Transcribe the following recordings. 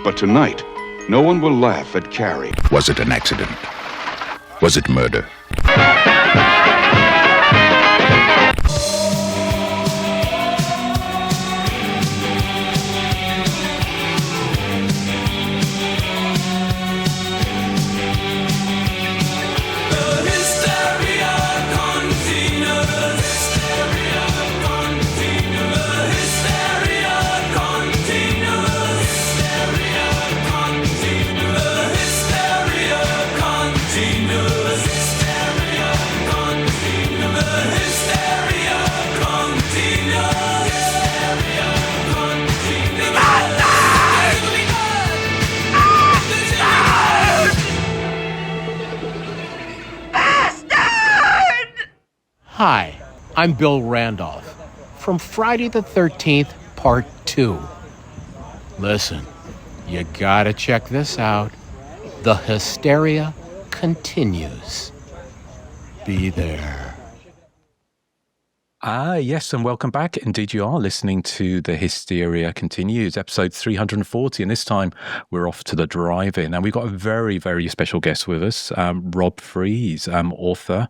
But tonight, no one will laugh at Carrie. Was it an accident? Was it murder? Hi, I'm Bill Randolph from Friday the 13th, Part 2. Listen, you gotta check this out. The hysteria continues. Be there. Yes, and welcome back. Indeed, you are listening to The Hysteria Continues, episode 340, and this time we're off to the drive-in. And we've got a very, very special guest with us, Rob Freese, author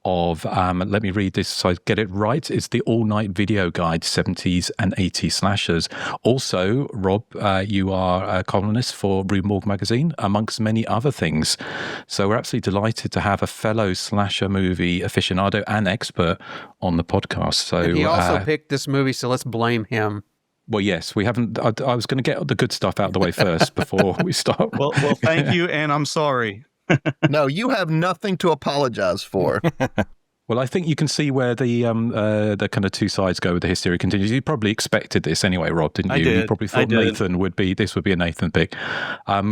of, let me read this so I get it right, it's the All-Night Video Guide, 70s and 80s Slashers. Also, Rob, you are a columnist for Rue Morgue magazine, amongst many other things. So we're absolutely delighted to have a fellow slasher movie aficionado and expert on the podcast. So and he also picked this movie, so let's blame him. Well, yes, we haven't. I was going to get the good stuff out of the way first before we start. Well, thank you, and I'm sorry. No, you have nothing to apologize for. Well, I think you can see where the kind of two sides go with the Hysteria Continues. You probably expected this anyway, Rob, didn't you? I did. You probably thought Nathan would be a Nathan pick.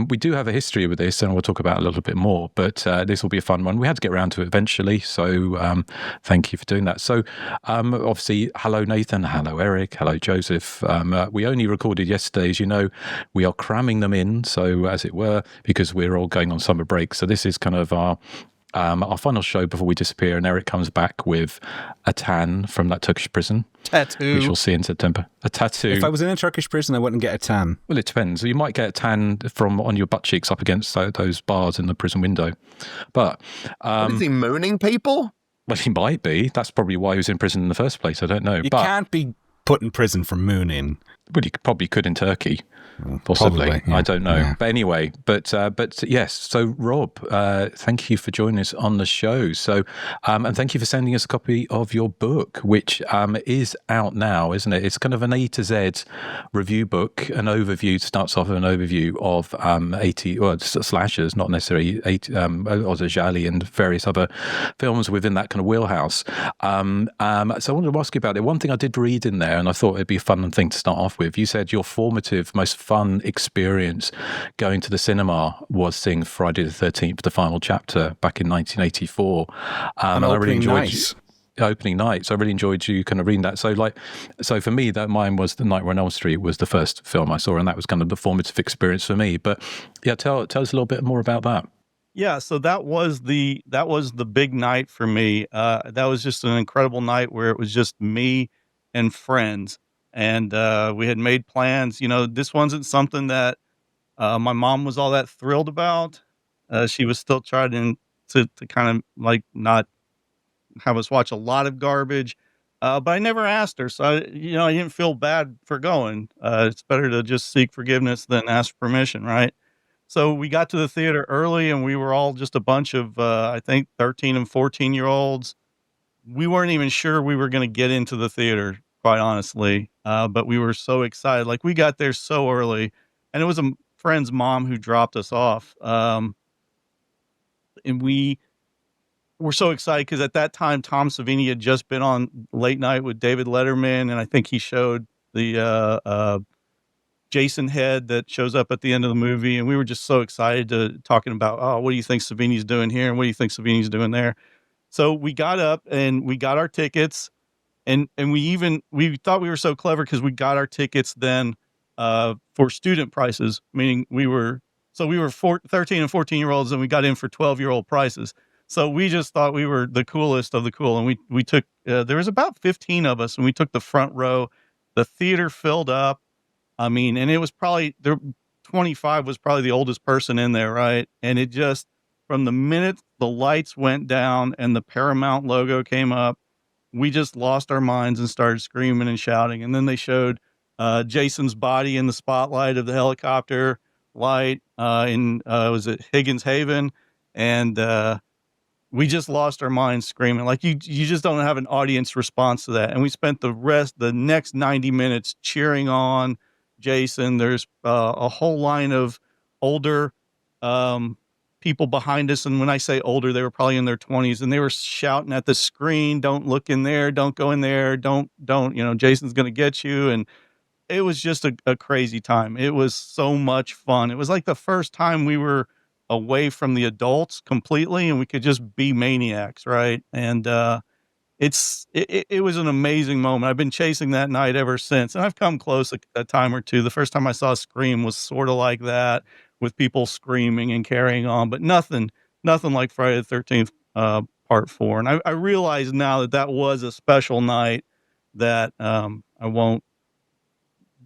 We do have a history with this, and we'll talk about it a little bit more, but this will be a fun one. We had to get around to it eventually, so thank you for doing that. So, obviously, hello, Nathan. Hello, Erik. Hello, Joseph. We only recorded yesterday, as you know. We are cramming them in, so as it were, because we're all going on summer break. So this is kind of our final show before we disappear, and Erik comes back with a tan from that Turkish prison. Tattoo. Which we'll see in September. A tattoo. If I was in a Turkish prison, I wouldn't get a tan. Well, it depends. You might get a tan from on your butt cheeks up against those bars in the prison window. But is he mooning people? Well, he might be. That's probably why he was in prison in the first place. I don't know. You can't be put in prison for mooning. Well, you probably could in Turkey. Possibly. Probably, yeah. I don't know. Yeah. But anyway, but yes. So Rob, thank you for joining us on the show. So, and thank you for sending us a copy of your book, which is out now, isn't it? It's kind of an A to Z review book, an overview, starts off with an overview of 80, well, slashers, not necessarily 80, Ozajali and various other films within that kind of wheelhouse. So I wanted to ask you about it. One thing I did read in there, and I thought it'd be a fun thing to start off with, you said your formative, most fun experience going to the cinema was seeing Friday the 13th, the final chapter, back in 1984. And I really enjoyed opening night. So I really enjoyed you kind of reading that. So for me, that mine was The Nightmare on Elm Street was the first film I saw, and that was kind of the formative experience for me. But yeah, tell us a little bit more about that. Yeah, so that was the big night for me. That was just an incredible night where it was just me and friends. And we had made plans. You know, this wasn't something that my mom was all that thrilled about. She was still trying to kind of like not have us watch a lot of garbage. But I never asked her. So, I didn't feel bad for going. It's better to just seek forgiveness than ask permission, right? So we got to the theater early, and we were all just a bunch of, I think, 13 and 14-year-olds. We weren't even sure we were going to get into the theater, quite honestly. But we were so excited. Like, we got there so early, and it was a friend's mom who dropped us off. And we were so excited because at that time, Tom Savini had just been on Late Night with David Letterman, and I think he showed the Jason head that shows up at the end of the movie. And we were just so excited to talking about, oh, what do you think Savini's doing here? And what do you think Savini's doing there? So we got up and we got our tickets. And we thought we were so clever because we got our tickets then for student prices, meaning we were 13 and 14-year-olds, and we got in for 12-year-old prices. So we just thought we were the coolest of the cool. And we took, there was about 15 of us, and we took the front row. The theater filled up. I mean, and it was probably, 25 was probably the oldest person in there, right? And it just, from the minute the lights went down and the Paramount logo came up, we just lost our minds and started screaming and shouting. And then they showed Jason's body in the spotlight of the helicopter light was it Higgins Haven? And we just lost our minds screaming. Like you just don't have an audience response to that. And we spent the next 90 minutes cheering on Jason. There's a whole line of older people behind us. And when I say older, they were probably in their 20s, and they were shouting at the screen, "Don't look in there, don't go in there, don't, Jason's going to get you." And it was just a crazy time. It was so much fun. It was like the first time we were away from the adults completely, and we could just be maniacs, right? And it was an amazing moment. I've been chasing that night ever since, and I've come close a time or two. The first time I saw Scream was sort of like that, with people screaming and carrying on, but nothing like Friday the 13th Part 4. And I realize now that was a special night that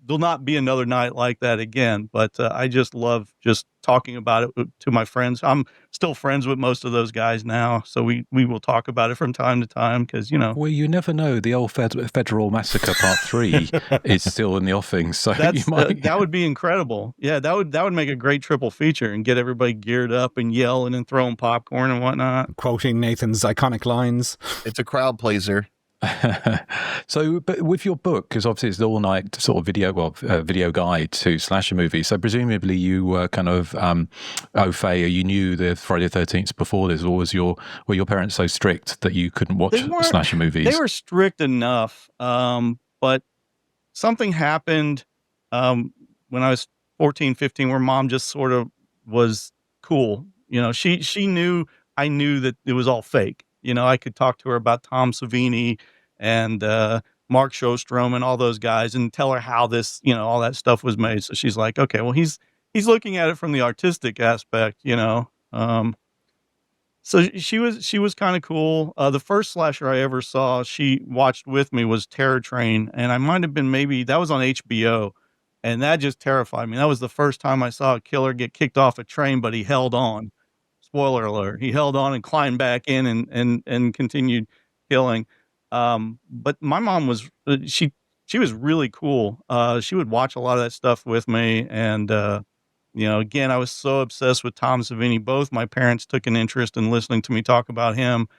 there'll not be another night like that again, but I just love just talking about it to my friends. I'm still friends with most of those guys now, so we will talk about it from time to time because, Well, you never know. The old Federal Massacre Part 3 is still in the offing, so you might... that would be incredible. Yeah, that would make a great triple feature and get everybody geared up and yelling and throwing popcorn and whatnot. Quoting Nathan's iconic lines. It's a crowd pleaser. So, but with your book, because obviously it's the all-night sort of video guide to slasher movies, so presumably you were kind of au fait, or you knew the Friday the 13th before this, or were your parents so strict that you couldn't watch slasher movies? They were strict enough, but something happened when I was 14, 15, where Mom just sort of was cool. She knew I knew that it was all fake. I could talk to her about Tom Savini and Mark Shostrom and all those guys and tell her how this, all that stuff was made. So she's like, okay, well, he's looking at it from the artistic aspect, So she was kind of cool. The first slasher I ever saw, she watched with me, was Terror Train. And I might have been that was on HBO. And that just terrified me. That was the first time I saw a killer get kicked off a train, but he held on. Spoiler alert. He held on and climbed back in and continued killing. But my mom was, she was really cool. She would watch a lot of that stuff with me. And, again, I was so obsessed with Tom Savini. Both my parents took an interest in listening to me talk about him.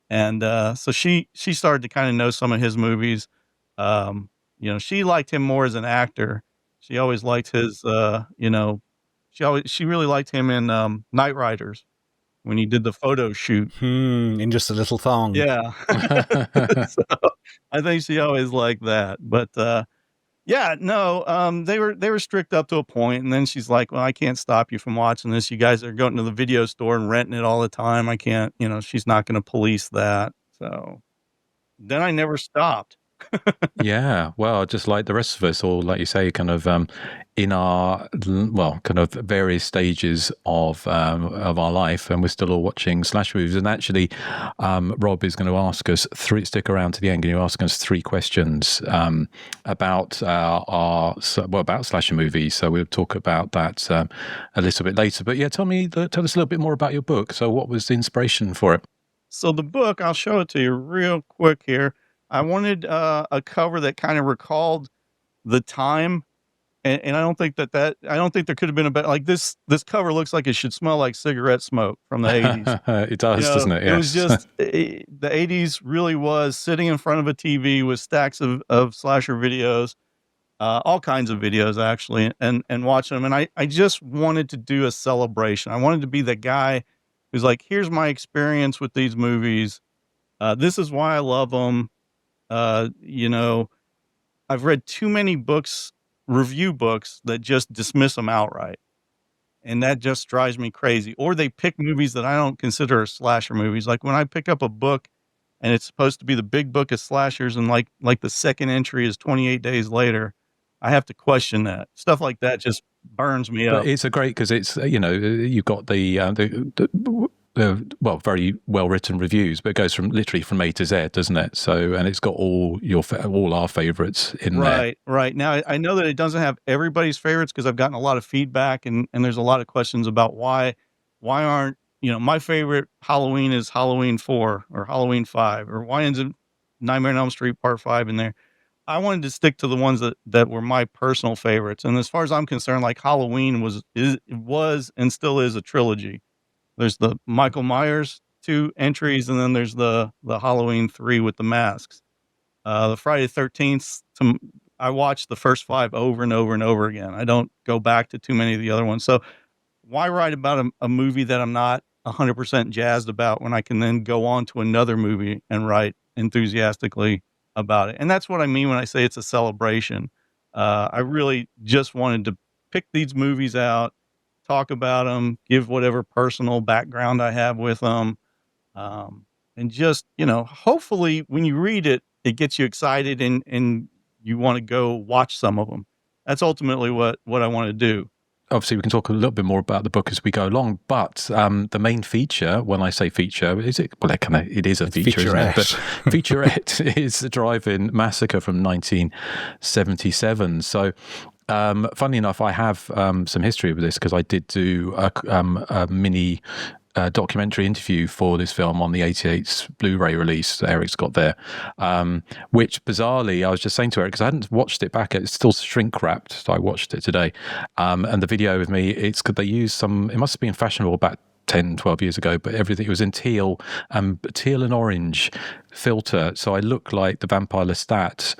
And, so she started to kind of know some of his movies. She liked him more as an actor. She always liked his, she really liked him in, Night Riders, when he did the photo shoot. In just a little thong. Yeah. So I think she always liked that. But they were strict up to a point, and then she's like, well, I can't stop you from watching this. You guys are going to the video store and renting it all the time. I can't, she's not going to police that. So then I never stopped. Yeah, well, just like the rest of us, or like you say, kind of in our kind of various stages of our life, and we're still all watching slash movies. And actually, Rob is going to ask us stick around to the end, and you ask us 3 questions about about slasher movies. So we'll talk about that a little bit later. But yeah, tell us a little bit more about your book. So what was the inspiration for it? So the book, I'll show it to you real quick here. I wanted a cover that kind of recalled the time, and I don't think there could have been a better. Like this cover looks like it should smell like cigarette smoke from the 80s. It does, doesn't it? Yes. It was just the 80s really was sitting in front of a TV with stacks of slasher videos, all kinds of videos actually, and watching them. And I just wanted to do a celebration. I wanted to be the guy who's like, here's my experience with these movies. This is why I love them. I've read too many review books that just dismiss them outright. And that just drives me crazy. Or they pick movies that I don't consider slasher movies. Like when I pick up a book and it's supposed to be the big book of slashers, and like the second entry is 28 Days Later, I have to question that. Stuff like that just burns me up. It's a great, because it's, you've got the very well written reviews, but it goes literally from A to Z, doesn't it? So, and it's got all our favorites in there. Right. Now, I know that it doesn't have everybody's favorites because I've gotten a lot of feedback and there's a lot of questions about why aren't, my favorite Halloween is Halloween 4 or Halloween 5, or why isn't Nightmare on Elm Street Part 5 in there? I wanted to stick to the ones that were my personal favorites. And as far as I'm concerned, like Halloween was and still is a trilogy. There's the Michael Myers 2 entries, and then there's the Halloween 3 with the masks. The Friday the 13th, I watched the first 5 over and over and over again. I don't go back to too many of the other ones. So why write about a movie that I'm not 100% jazzed about when I can then go on to another movie and write enthusiastically about it? And that's what I mean when I say it's a celebration. I really just wanted to pick these movies out, talk about them, give whatever personal background I have with them. And just, hopefully when you read it, it gets you excited and you want to go watch some of them. That's ultimately what I want to do. Obviously, we can talk a little bit more about the book as we go along, but the main feature, when I say feature, it is a feature, isn't it? But featurette is the Drive-In Massacre from 1977. So, funnily enough, I have some history with this because I did do a mini documentary interview for this film on the 88's Blu-ray release that Erik's got there, which bizarrely, I was just saying to Erik, because I hadn't watched it back, it's still shrink wrapped, so I watched it today, and the video with me, it's because they used it must have been fashionable about 10, 12 years ago, but everything was in teal and orange filter, so I look like the vampire Lestat.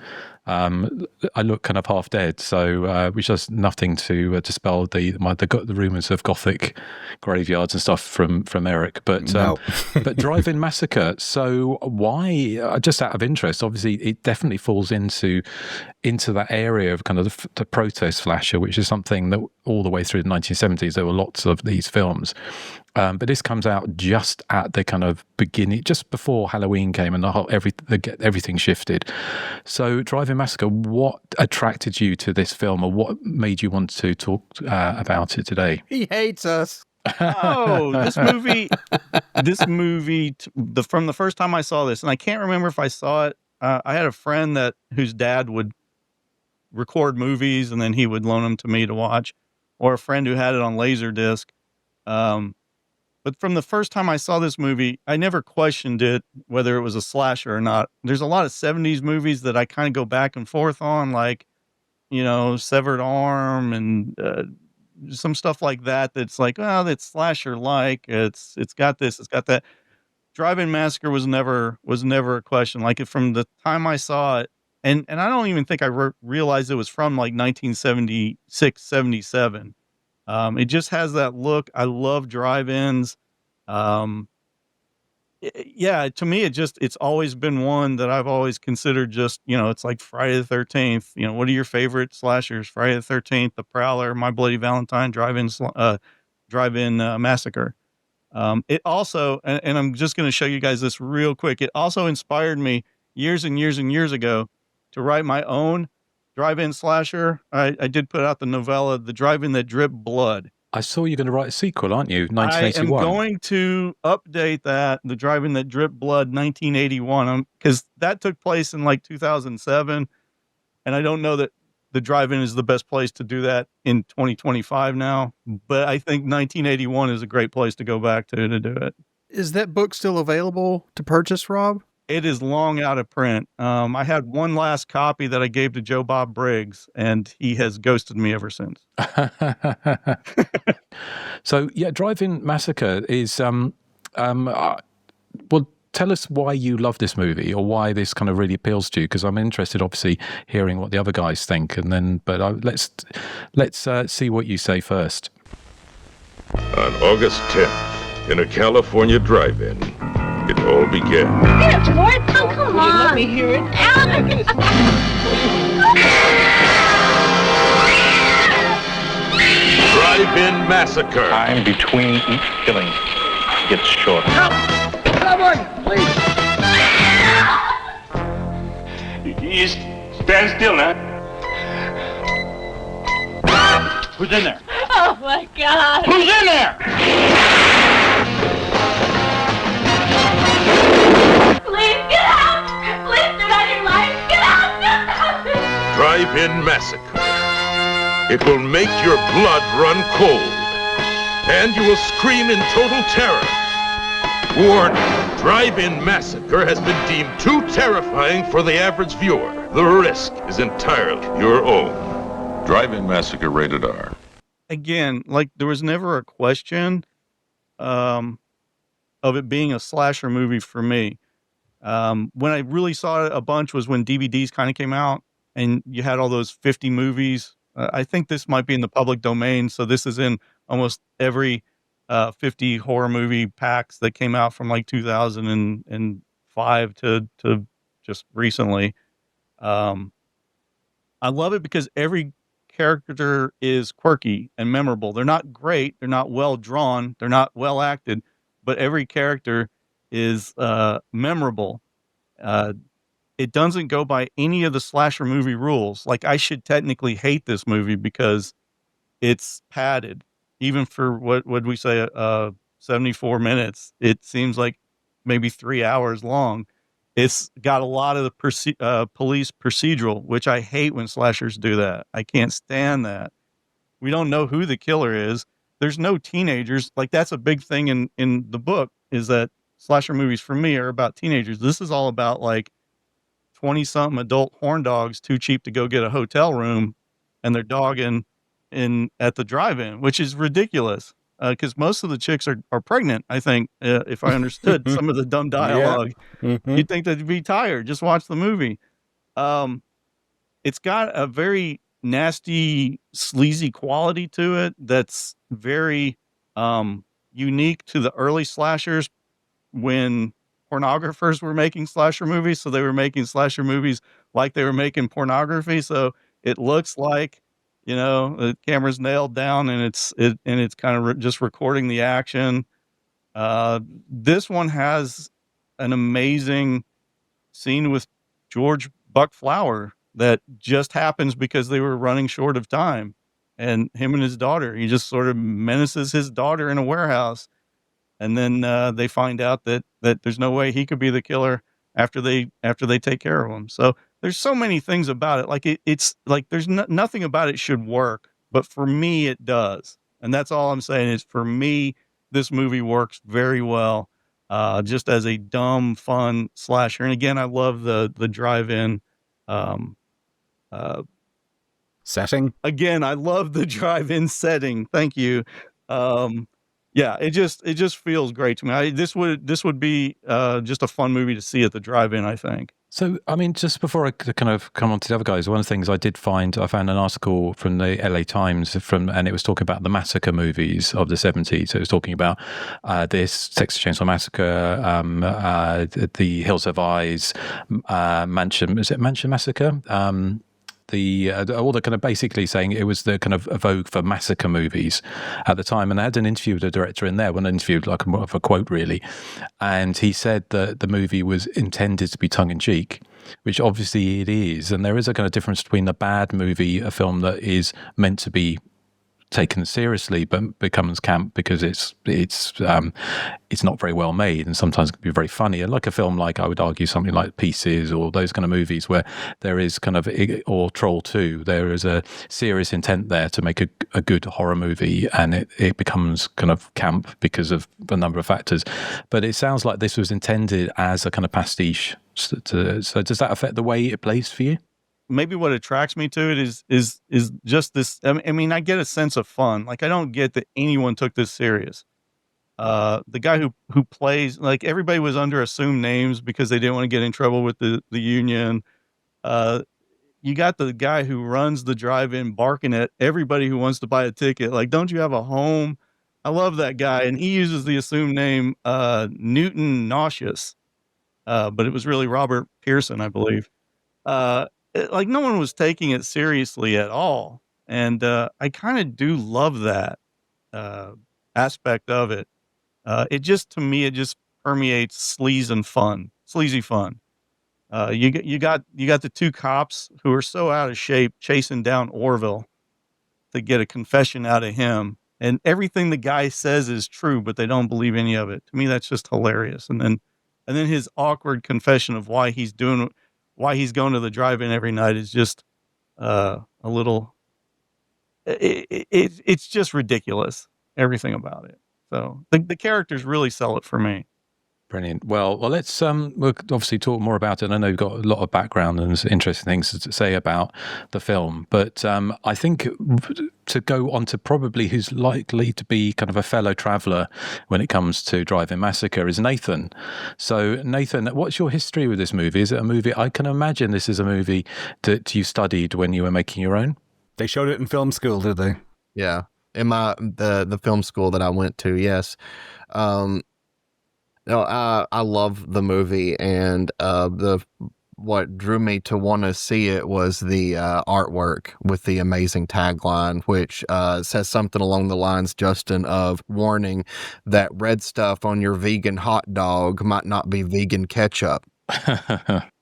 I look kind of half dead, so which does nothing to dispel the rumors of gothic graveyards and stuff from Erik. But but Drive-In Massacre. So why? Just out of interest, obviously, it definitely falls into that area of kind of the proto-slasher, which is something that all the way through the 1970s there were lots of these films. But this comes out just at the kind of beginning, just before Halloween came, and everything shifted. So, Drive-In Massacre, what attracted you to this film, or what made you want to talk about it today? He hates us. Oh, this movie, from the first time I saw this, and I can't remember if I saw it. I had a friend whose dad would record movies, and then he would loan them to me to watch, or a friend who had it on Laserdisc. But from the first time I saw this movie, I never questioned it, whether it was a slasher or not. There's a lot of 70s movies that I kind of go back and forth on, like, Severed Arm and some stuff like that. That's like, oh, that's slasher-like. It's got this, it's got that. Drive-In Massacre was never a question. Like, from the time I saw it, and I don't even think I realized it was from like 1976, 77. It just has that look. I love drive-ins. To me, it's always been one that I've always considered just, it's like Friday the 13th. What are your favorite slashers? Friday the 13th, The Prowler, My Bloody Valentine, Drive-In Massacre. It also, and I'm just going to show you guys this real quick. It also inspired me years and years and years ago to write my own drive-in slasher. I did put out the novella, The Drive-In That Dripped Blood. I saw you're going to write a sequel, aren't you? 1981. I am going to update that, The Drive-In That Dripped Blood, 1981, because that took place in like 2007, and I don't know that the drive-in is the best place to do that in 2025 now, but I think 1981 is a great place to go back to do it. Is that book still available to purchase, Rob? It is long out of print. I had one last copy that I gave to Joe Bob Briggs, and he has ghosted me ever since. So, yeah, Drive-In Massacre is, well, tell us why you love this movie, or why this kind of really appeals to you, because I'm interested, obviously, hearing what the other guys think, and then, let's see what you say first. On August 10th, in a California drive-in, it all began. Get it, Floyd. Oh, come on. Let me hear it. Drive-In Massacre. Time between each killing gets shorter. Come on, please. You stand still now. Who's in there? Oh, my God. Who's in there? Drive-In Massacre. It will make your blood run cold, and you will scream in total terror. Warning, Drive-In Massacre has been deemed too terrifying for the average viewer. The risk is entirely your own. Drive-In Massacre rated R. Again, like there was never a question of it being a slasher movie for me. When I really saw it a bunch was when DVDs kind of came out and you had all those 50 movies. I think this might be in the public domain. So this is in almost every 50 horror movie packs that came out from like 2005 to just recently. I love it because every character is quirky and memorable. They're not great. They're not well drawn. They're not well acted, but every character is memorable. It doesn't go by any of the slasher movie rules. Like I should technically hate this movie because it's padded, even for what would we say, 74 minutes. It seems like maybe 3 hours long. It's got a lot of the police procedural, which I hate when slashers do that. I can't stand that. We don't know who the killer is. There's no teenagers. Like that's a big thing in the book, is that slasher movies for me are about teenagers. This is all about like 20-something adult horn dogs too cheap to go get a hotel room, and they're dogging in at the drive-in, which is ridiculous. Because most of the chicks are pregnant, I think, if I understood some of the dumb dialogue. Yeah. Mm-hmm. You'd think they'd be tired. Just watch the movie. It's got a very nasty, sleazy quality to it that's very unique to the early slashers when pornographers were making slasher movies. So they were making slasher movies like they were making pornography. So it looks like, you know, the camera's nailed down and it's kind of just recording the action. This one has an amazing scene with George Buck Flower that just happens because they were running short of time, and him and his daughter, he just sort of menaces his daughter in a warehouse. And then they find out that there's no way he could be the killer after they take care of him. So there's so many things about it. Like it's like there's nothing about it should work, but for me it does. And that's all I'm saying is, for me, this movie works very well, just as a dumb, fun slasher. And again, I love the drive-in setting. Again, I love the drive-in setting. Thank you. Yeah, it just feels great to me. This would be just a fun movie to see at the drive-in, I think. So, I mean, just before I kind of come on to the other guys, one of the things I found an article from the LA Times and it was talking about the Massacre movies of the 70s. So it was talking about this, Texas Chainsaw Massacre, the Hills Have Eyes, Mansion Massacre? All the kind of basically saying it was the kind of a vogue for massacre movies at the time. And I had an interview with the director in there, one interviewed like more of a quote really. And he said that the movie was intended to be tongue in cheek, which obviously it is. And there is a kind of difference between a bad movie, a film that is meant to be taken seriously but becomes camp because it's not very well made, and sometimes it can be very funny. And like a film like, I would argue, something like Pieces or those kind of movies where there is kind of, or Troll 2, there is a serious intent there to make a good horror movie, and it becomes kind of camp because of a number of factors. But it sounds like this was intended as a kind of pastiche. So does that affect the way it plays for you? Maybe what attracts me to it is just this. I mean, I get a sense of fun. Like, I don't get that anyone took this serious. The guy who plays, like, everybody was under assumed names because they didn't want to get in trouble with the union. You got the guy who runs the drive-in barking at everybody who wants to buy a ticket. Like, don't you have a home? I love that guy. And he uses the assumed name, Newton Nauseous. But it was really Robert Pearson, I believe. Like, no one was taking it seriously at all. And I kind of do love that aspect of it. It just, to me, it just permeates sleazy fun. You got the two cops who are so out of shape chasing down Orville to get a confession out of him. And everything the guy says is true, but they don't believe any of it. To me, that's just hilarious. And then his awkward confession of why he's going to the drive-in every night is just a little. It's just ridiculous, everything about it. So the characters really sell it for me. Brilliant. Well, let's we'll obviously talk more about it. I know you've got a lot of background and interesting things to say about the film, but I think to go on to probably who's likely to be kind of a fellow traveller when it comes to Drive-In Massacre is Nathan. So, Nathan, what's your history with this movie? Is it a movie? I can imagine this is a movie that you studied when you were making your own. They showed it in film school, did they? Yeah, in the film school that I went to. Yes. No, I love the movie, and what drew me to want to see it was the artwork with the amazing tagline, which says something along the lines, Justin, of warning that red stuff on your vegan hot dog might not be vegan ketchup.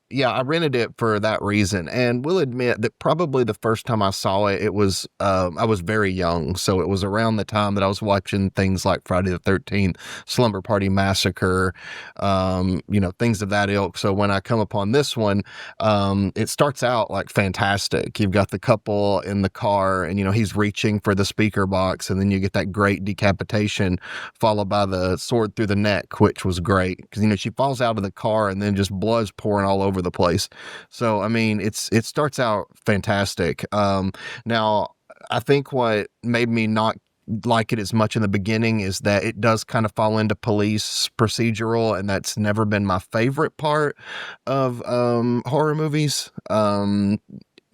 Yeah, I rented it for that reason, and will admit that probably the first time I saw it, it was I was very young, so it was around the time that I was watching things like Friday the 13th, Slumber Party Massacre, things of that ilk. So when I come upon this one, it starts out like fantastic. You've got the couple in the car, and he's reaching for the speaker box, and then you get that great decapitation followed by the sword through the neck, which was great because she falls out of the car and then just blood's pouring all over the place. So I mean, it starts out fantastic. Now I think what made me not like it as much in the beginning is that it does kind of fall into police procedural, and that's never been my favorite part of horror movies.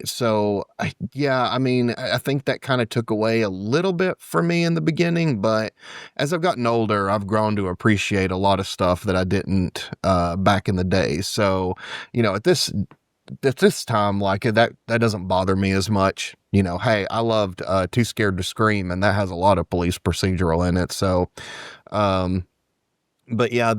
So yeah, I mean, I think that kind of took away a little bit for me in the beginning, but as I've gotten older, I've grown to appreciate a lot of stuff that I didn't back in the day. So, at this time, like that doesn't bother me as much. Hey, I loved Too Scared to Scream, and that has a lot of police procedural in it. So, but yeah,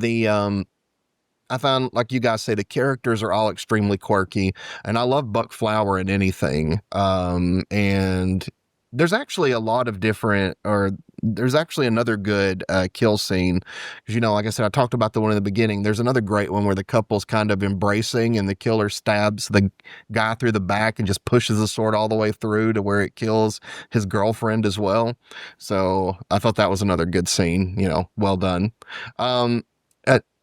I found, like you guys say, the characters are all extremely quirky, and I love Buck Flower in anything. And there's actually a lot of there's actually another good kill scene. Because, like I said, I talked about the one in the beginning. There's another great one where the couple's kind of embracing, and the killer stabs the guy through the back and just pushes the sword all the way through to where it kills his girlfriend as well. So I thought that was another good scene, well done.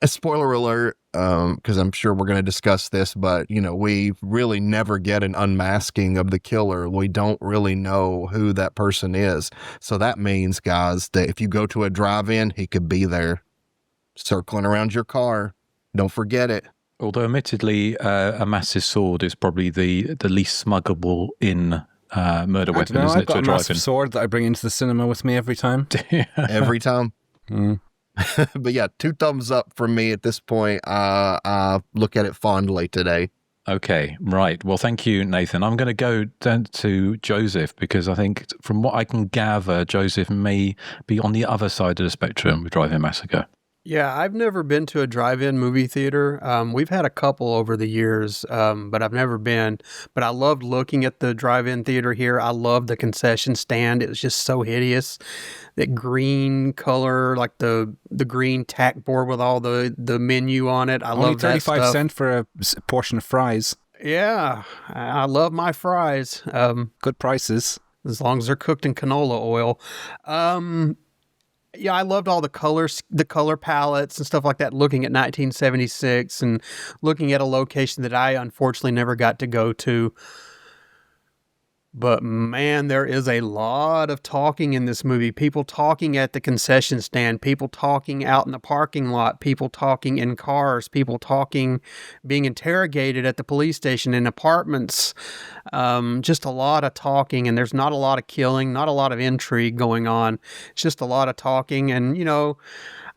A spoiler alert, because I'm sure we're going to discuss this, but, we really never get an unmasking of the killer. We don't really know who that person is. So that means, guys, that if you go to a drive-in, he could be there circling around your car. Don't forget it. Although, admittedly, a massive sword is probably the least smuggable in murder weapon, isn't I've it? got To a drive massive in. sword that I bring into the cinema with me every time. Every time. Mm. But yeah, 2 thumbs up from me at this point. I look at it fondly today. Okay, right. Well, thank you, Nathan. I'm going to go down to Joseph because I think from what I can gather, Joseph may be on the other side of the spectrum with Drive-In Massacre. Yeah, I've never been to a drive-in movie theater. We've had a couple over the years, but I've never been. But I loved looking at the drive-in theater here. I loved the concession stand. It was just so hideous. That green color, like the green tack board with all the menu on it. I Only love that 35 stuff. cents for a portion of fries. Yeah, I love my fries. Good prices. As long as they're cooked in canola oil. Yeah, I loved all the colors, the color palettes and stuff like that, looking at 1976 and looking at a location that I unfortunately never got to go to. But man, there is a lot of talking in this movie. People talking at the concession stand, people talking out in the parking lot, people talking in cars, people talking, being interrogated at the police station, in apartments. Just a lot of talking, and there's not a lot of killing, not a lot of intrigue going on. It's just a lot of talking, and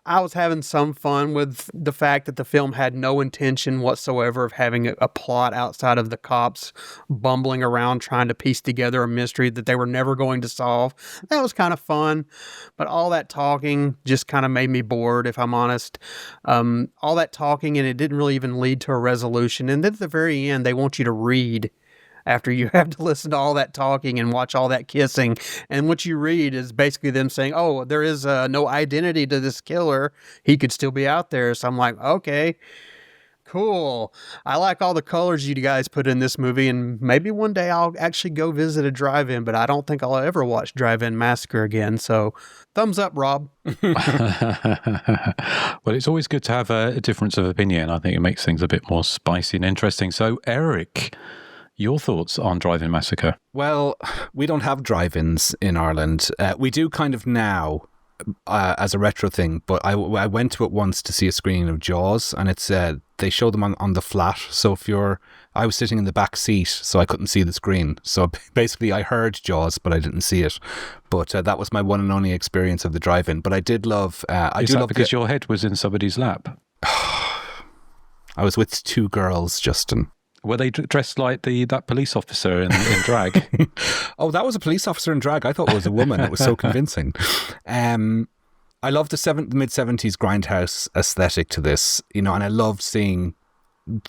I was having some fun with the fact that the film had no intention whatsoever of having a plot outside of the cops bumbling around trying to piece together a mystery that they were never going to solve. That was kind of fun, but all that talking just kind of made me bored, if I'm honest. All that talking, and it didn't really even lead to a resolution. And then at the very end, they want you to read after you have to listen to all that talking and watch all that kissing. And what you read is basically them saying, oh, there is no identity to this killer. He could still be out there. So I'm like, okay, Cool. I like all the colors you guys put in this movie, and maybe one day I'll actually go visit a drive-in, but I don't think I'll ever watch Drive-In Massacre again. So, thumbs up, Rob. Well, it's always good to have a difference of opinion. I think it makes things a bit more spicy and interesting. So, Erik, your thoughts on Drive-In Massacre? Well, we don't have drive-ins in Ireland. We do kind of now. As a retro thing, but I went to it once to see a screening of Jaws, and it's they show them on the flat. So I was sitting in the back seat, so I couldn't see the screen. So basically, I heard Jaws, but I didn't see it. But that was my one and only experience of the drive-in. But I did love. Because your head was in somebody's lap? I was with two girls, Justin. Were they dressed like that police officer in drag? Oh, that was a police officer in drag. I thought it was a woman. It was so convincing. I love the mid-70s grindhouse aesthetic to this, and I loved seeing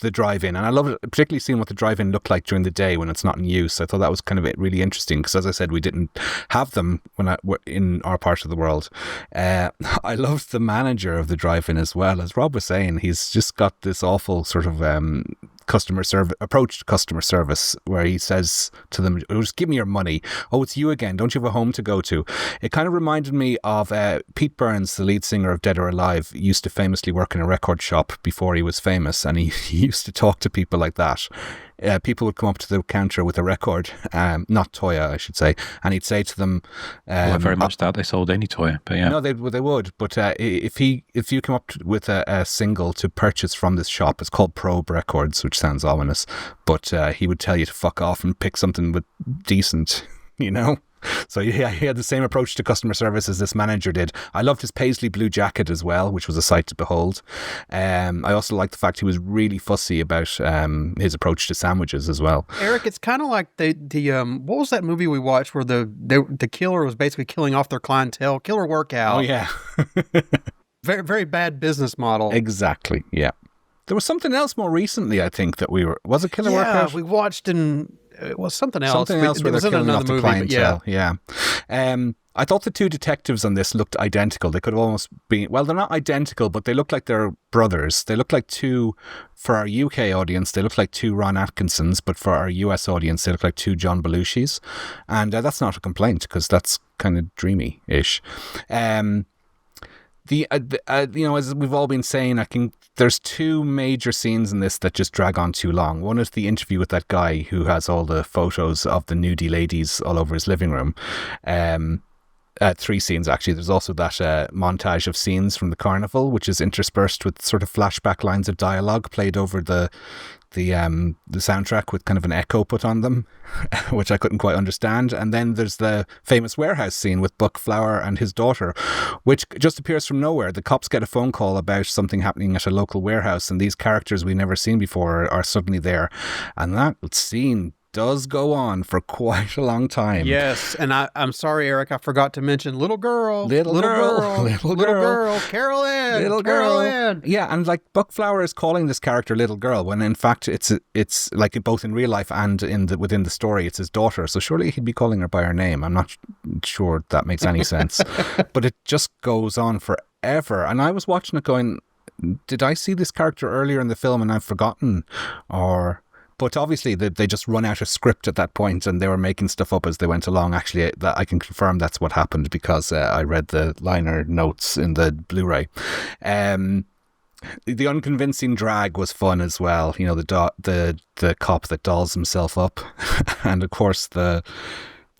the drive-in, and I love particularly seeing what the drive-in looked like during the day when it's not in use. I thought that was kind of really interesting because, as I said, we didn't have them in our part of the world. I loved the manager of the drive-in as well. As Rob was saying, he's just got this awful sort of customer service where he says to them, just give me your money. Oh, it's you again. Don't you have a home to go to? It kind of reminded me of Pete Burns, the lead singer of Dead or Alive, used to famously work in a record shop before he was famous, and he used to talk to people like that. People would come up to the counter with a record, not Toya, I should say, and he'd say to them, well, I very much doubt they sold any Toya, but yeah. No, they would, but if you come up with a single to purchase from this shop, it's called Probe Records, which sounds ominous, but he would tell you to fuck off and pick something with decent, So yeah, he had the same approach to customer service as this manager did. I loved his paisley blue jacket as well, which was a sight to behold. I also liked the fact he was really fussy about his approach to sandwiches as well. Erik, it's kind of like the what was that movie we watched where the killer was basically killing off their clientele? Killer Workout. Oh yeah. Very, very bad business model. Exactly. Yeah. There was something else more recently, I think, was it Killer Workout? Yeah, we watched it was something else. Something else where they're killing off the clientele. Yeah. I thought the two detectives on this looked identical. They could have almost been, well, they're not identical, but they look like they're brothers. They look like two, for our UK audience, they look like two Ron Atkinsons, but for our US audience, they look like two John Belushis. And that's not a complaint, because that's kind of dreamy-ish. As we've all been saying, I think there's two major scenes in this that just drag on too long. One is the interview with that guy who has all the photos of the nudie ladies all over his living room. Three scenes, actually. There's also that montage of scenes from the carnival, which is interspersed with sort of flashback lines of dialogue played over the soundtrack with kind of an echo put on them, which I couldn't quite understand. And then there's the famous warehouse scene with Buck Flower and his daughter, which just appears from nowhere. The cops get a phone call about something happening at a local warehouse, and these characters we've never seen before are suddenly there. And that scene does go on for quite a long time. Yes, and I'm sorry, Erik, I forgot to mention little girl, little girl, Carol Ann, little Carol girl. Ann. Yeah, and like Buck Flower is calling this character little girl when in fact it's like both in real life and within the story it's his daughter. So surely he'd be calling her by her name. I'm not sure that makes any sense, but it just goes on forever. And I was watching it going, did I see this character earlier in the film and I've forgotten, or? But obviously, they just run out of script at that point, and they were making stuff up as they went along. Actually, I can confirm that's what happened because I read the liner notes in the Blu-ray. The unconvincing drag was fun as well. The cop that dolls himself up, and of course the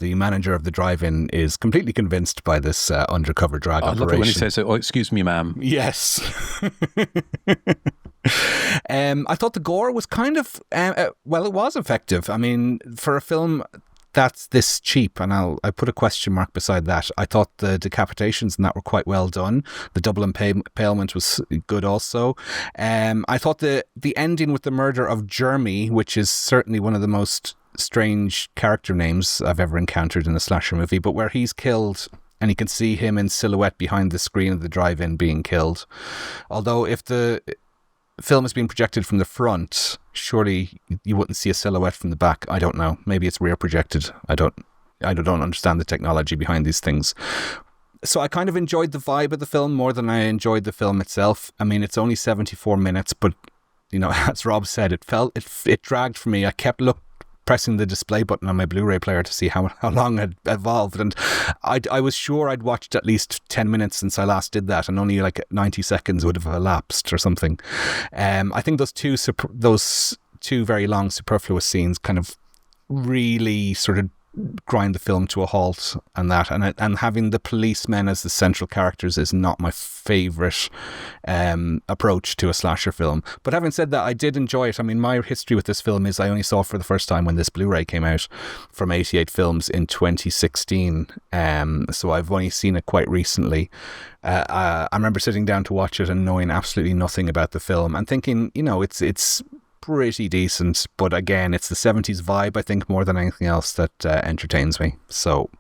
manager of the drive-in is completely convinced by this undercover drag operation. I love it when he says, "Oh, excuse me, ma'am." Yes. I thought the gore was kind of it was effective. I mean, for a film that's this cheap, and I put a question mark beside that. I thought the decapitations in that were quite well done. The double impalement was good also. I thought the ending with the murder of Jeremy, which is certainly one of the most strange character names I've ever encountered in a slasher movie, but where he's killed and you can see him in silhouette behind the screen of the drive-in being killed. Although if the film is being projected from the front, surely you wouldn't see a silhouette from the back. I don't know. Maybe it's rear projected. I don't understand the technology behind these things. So I kind of enjoyed the vibe of the film more than I enjoyed the film itself. I mean, it's only 74 minutes, but as Rob said, it dragged for me. I kept pressing the display button on my Blu-ray player to see how long it evolved, and I was sure I'd watched at least 10 minutes since I last did that, and only like 90 seconds would have elapsed or something. I think those two very long superfluous scenes kind of really sort of grind the film to a halt, and having the policemen as the central characters is not my favourite approach to a slasher film. But having said that, I did enjoy it. I mean, my history with this film is I only saw it for the first time when this Blu-ray came out from 88 Films in 2016, so I've only seen it quite recently. I remember sitting down to watch it and knowing absolutely nothing about the film and thinking, it's pretty decent, but again, it's the 70s vibe, I think, more than anything else that entertains me. So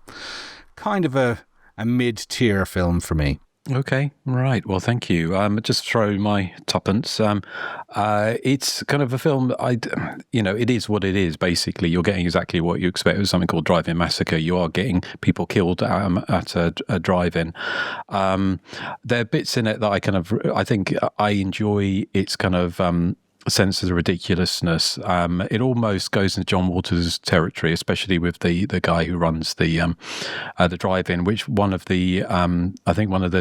kind of a mid-tier film for me. Okay, right. Well, thank you. Just throw my tuppence. It's kind of a film, it is what it is, basically. You're getting exactly what you expect with something called Drive-In Massacre. You are getting people killed at a drive-in. There are bits in it that I think I enjoy. It's kind of sense of the ridiculousness. It almost goes into John Waters' territory, especially with the guy who runs the drive-in, which one of the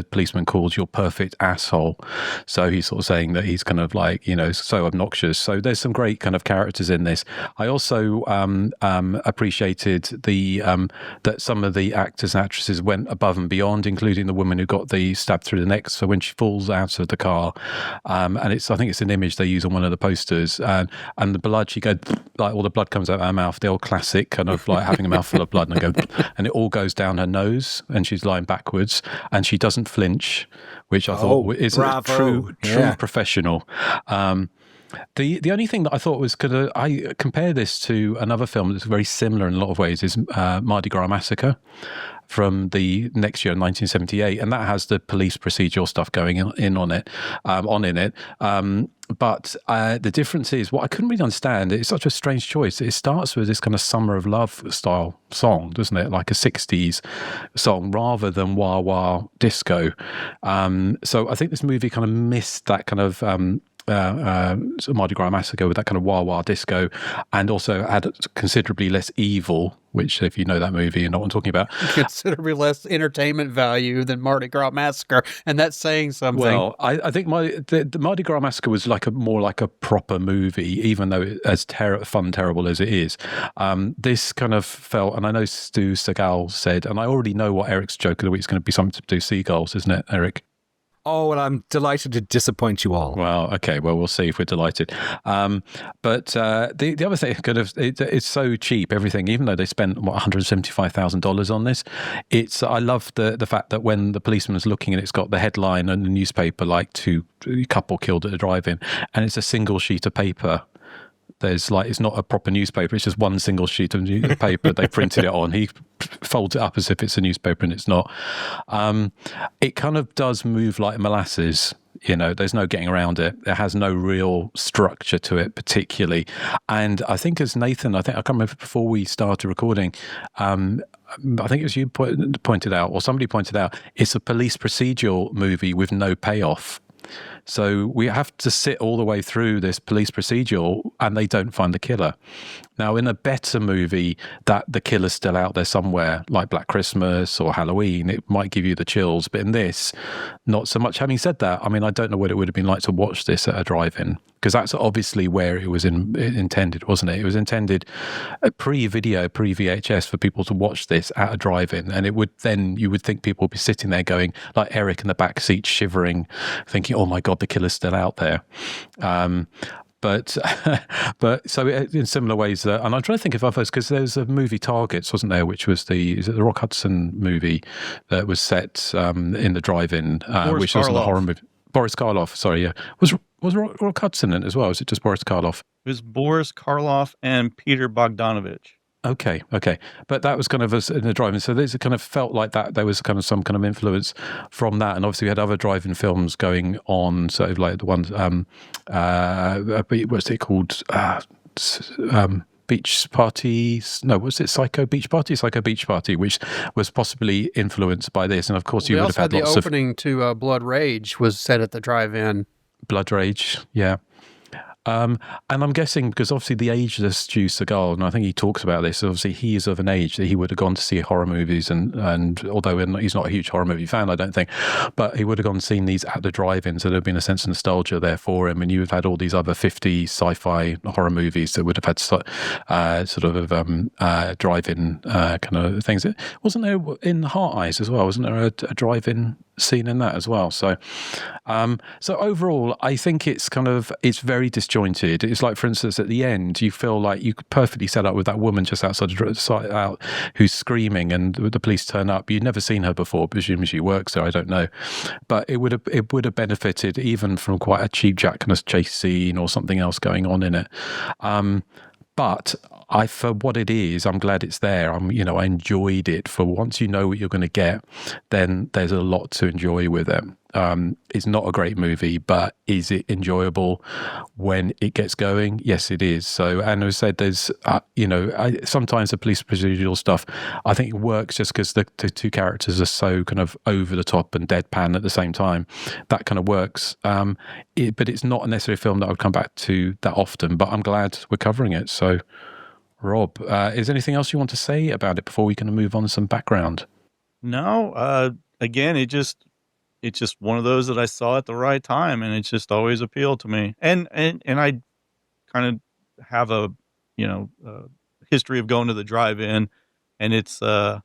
policemen calls your perfect asshole. So he's sort of saying that he's kind of like, so obnoxious. So there's some great kind of characters in this. I also appreciated that some of the actors and actresses went above and beyond, including the woman who got the stab through the neck. So when she falls out of the car, and I think it's an image they use on one of the posters, and the blood, she goes, like, all the blood comes out of her mouth, the old classic kind of like having a mouthful of blood, and it all goes down her nose, and she's lying backwards, and she doesn't flinch, which I thought is a true professional. The only thing that I thought was I compare this to another film that's very similar in a lot of ways is Mardi Gras Massacre from the next year, 1978, and that has the police procedural stuff going in it. But the difference is, what I couldn't really understand, it's such a strange choice. It starts with this kind of Summer of Love style song, doesn't it? Like a 60s song rather than wah wah disco. So I think this movie kind of missed that kind of Mardi Gras Massacre with that kind of wah wah disco, and also had considerably less evil, which, if you know that movie, you know what I'm talking about. Considerably less entertainment value than Mardi Gras Massacre, and that's saying something. Well, I think the Mardi Gras Massacre was more like a proper movie, even though it's as terrible as it is. This kind of felt, and I know Stu Seagal said, and I already know what Eric's joke of the week is going to be, something to do seagulls, isn't it, Erik? Oh, well, I'm delighted to disappoint you all. Well, okay. Well, we'll see if we're delighted. But the other thing, it's so cheap, everything, even though they spent, $175,000 on this. I love the fact that when the policeman's looking, and it's got the headline and the newspaper, like couple killed at a drive-in, and it's a single sheet of paper. It's not a proper newspaper, it's just one single sheet of paper they printed it on. He folds it up as if it's a newspaper, and it's not. It kind of does move like molasses. There's no getting around it. It has no real structure to it particularly. And I think, as Nathan, I can't remember, before we started recording, I think it was you pointed out, or somebody pointed out, it's a police procedural movie with no payoff. So we have to sit all the way through this police procedural, and they don't find the killer. Now, in a better movie, that the killer's still out there somewhere, like Black Christmas or Halloween, it might give you the chills. But in this, not so much. Having said that, I mean, I don't know what it would have been like to watch this at a drive-in, because that's obviously where it was intended, wasn't it? It was intended pre-video, pre-VHS, for people to watch this at a drive-in, and you would think people would be sitting there going, like Erik in the back seat, shivering, thinking, "Oh my God, the killer's still out there." But so in similar ways, and I'm trying to think of others, because there's a movie Targets, wasn't there, which was the Rock Hudson movie that was set in the drive-in, which wasn't a horror movie. Boris Karloff, sorry, yeah. Was Rock Hudson in it as well? Or was it just Boris Karloff? It was Boris Karloff and Peter Bogdanovich. Okay. But that was kind of in the drive-in. So there's kind of felt like that there was kind of some kind of influence from that. And obviously we had other drive-in films going on, sort of like the ones, what's it called? Beach Parties? No, was it Psycho Beach Party? Psycho Beach Party, which was possibly influenced by this. And of course you would have had lots of... The opening to Blood Rage was set at the drive-in. Blood Rage, yeah. And I'm guessing because obviously the ageless Stu Seagal, and I think he talks about this, obviously he is of an age that he would have gone to see horror movies, and although he's not a huge horror movie fan, I don't think, but he would have gone and seen these at the drive-in, so there'd been a sense of nostalgia there for him, and you would have had all these other 50 sci-fi horror movies that would have had sort of drive-in kind of things. Wasn't there in Heart Eyes as well? Wasn't there a drive-in scene in that as well? So overall, I think it's very disjointed. It's like, for instance, at the end, you feel like you could perfectly set up with that woman just outside out who's screaming, and the police turn up. You'd never seen her before, presumably she works there. I don't know, but it would have benefited even from quite a cheap jack kind of chase scene or something else going on in it. But for what it is, I'm glad it's there. I enjoyed it. For once you know what you're going to get, then there's a lot to enjoy with it. It's not a great movie, but is it enjoyable when it gets going? Yes, it is. So, and as I said, there's, sometimes the police procedural stuff, I think it works just because the two characters are so kind of over the top and deadpan at the same time. That kind of works. But it's not necessarily a film that I would come back to that often, but I'm glad we're covering it. So, Rob, is there anything else you want to say about it before we can move on to some background? No, again, it's just one of those that I saw at the right time, and it's just always appealed to me. And I kind of have a history of going to the drive-in, and it's it's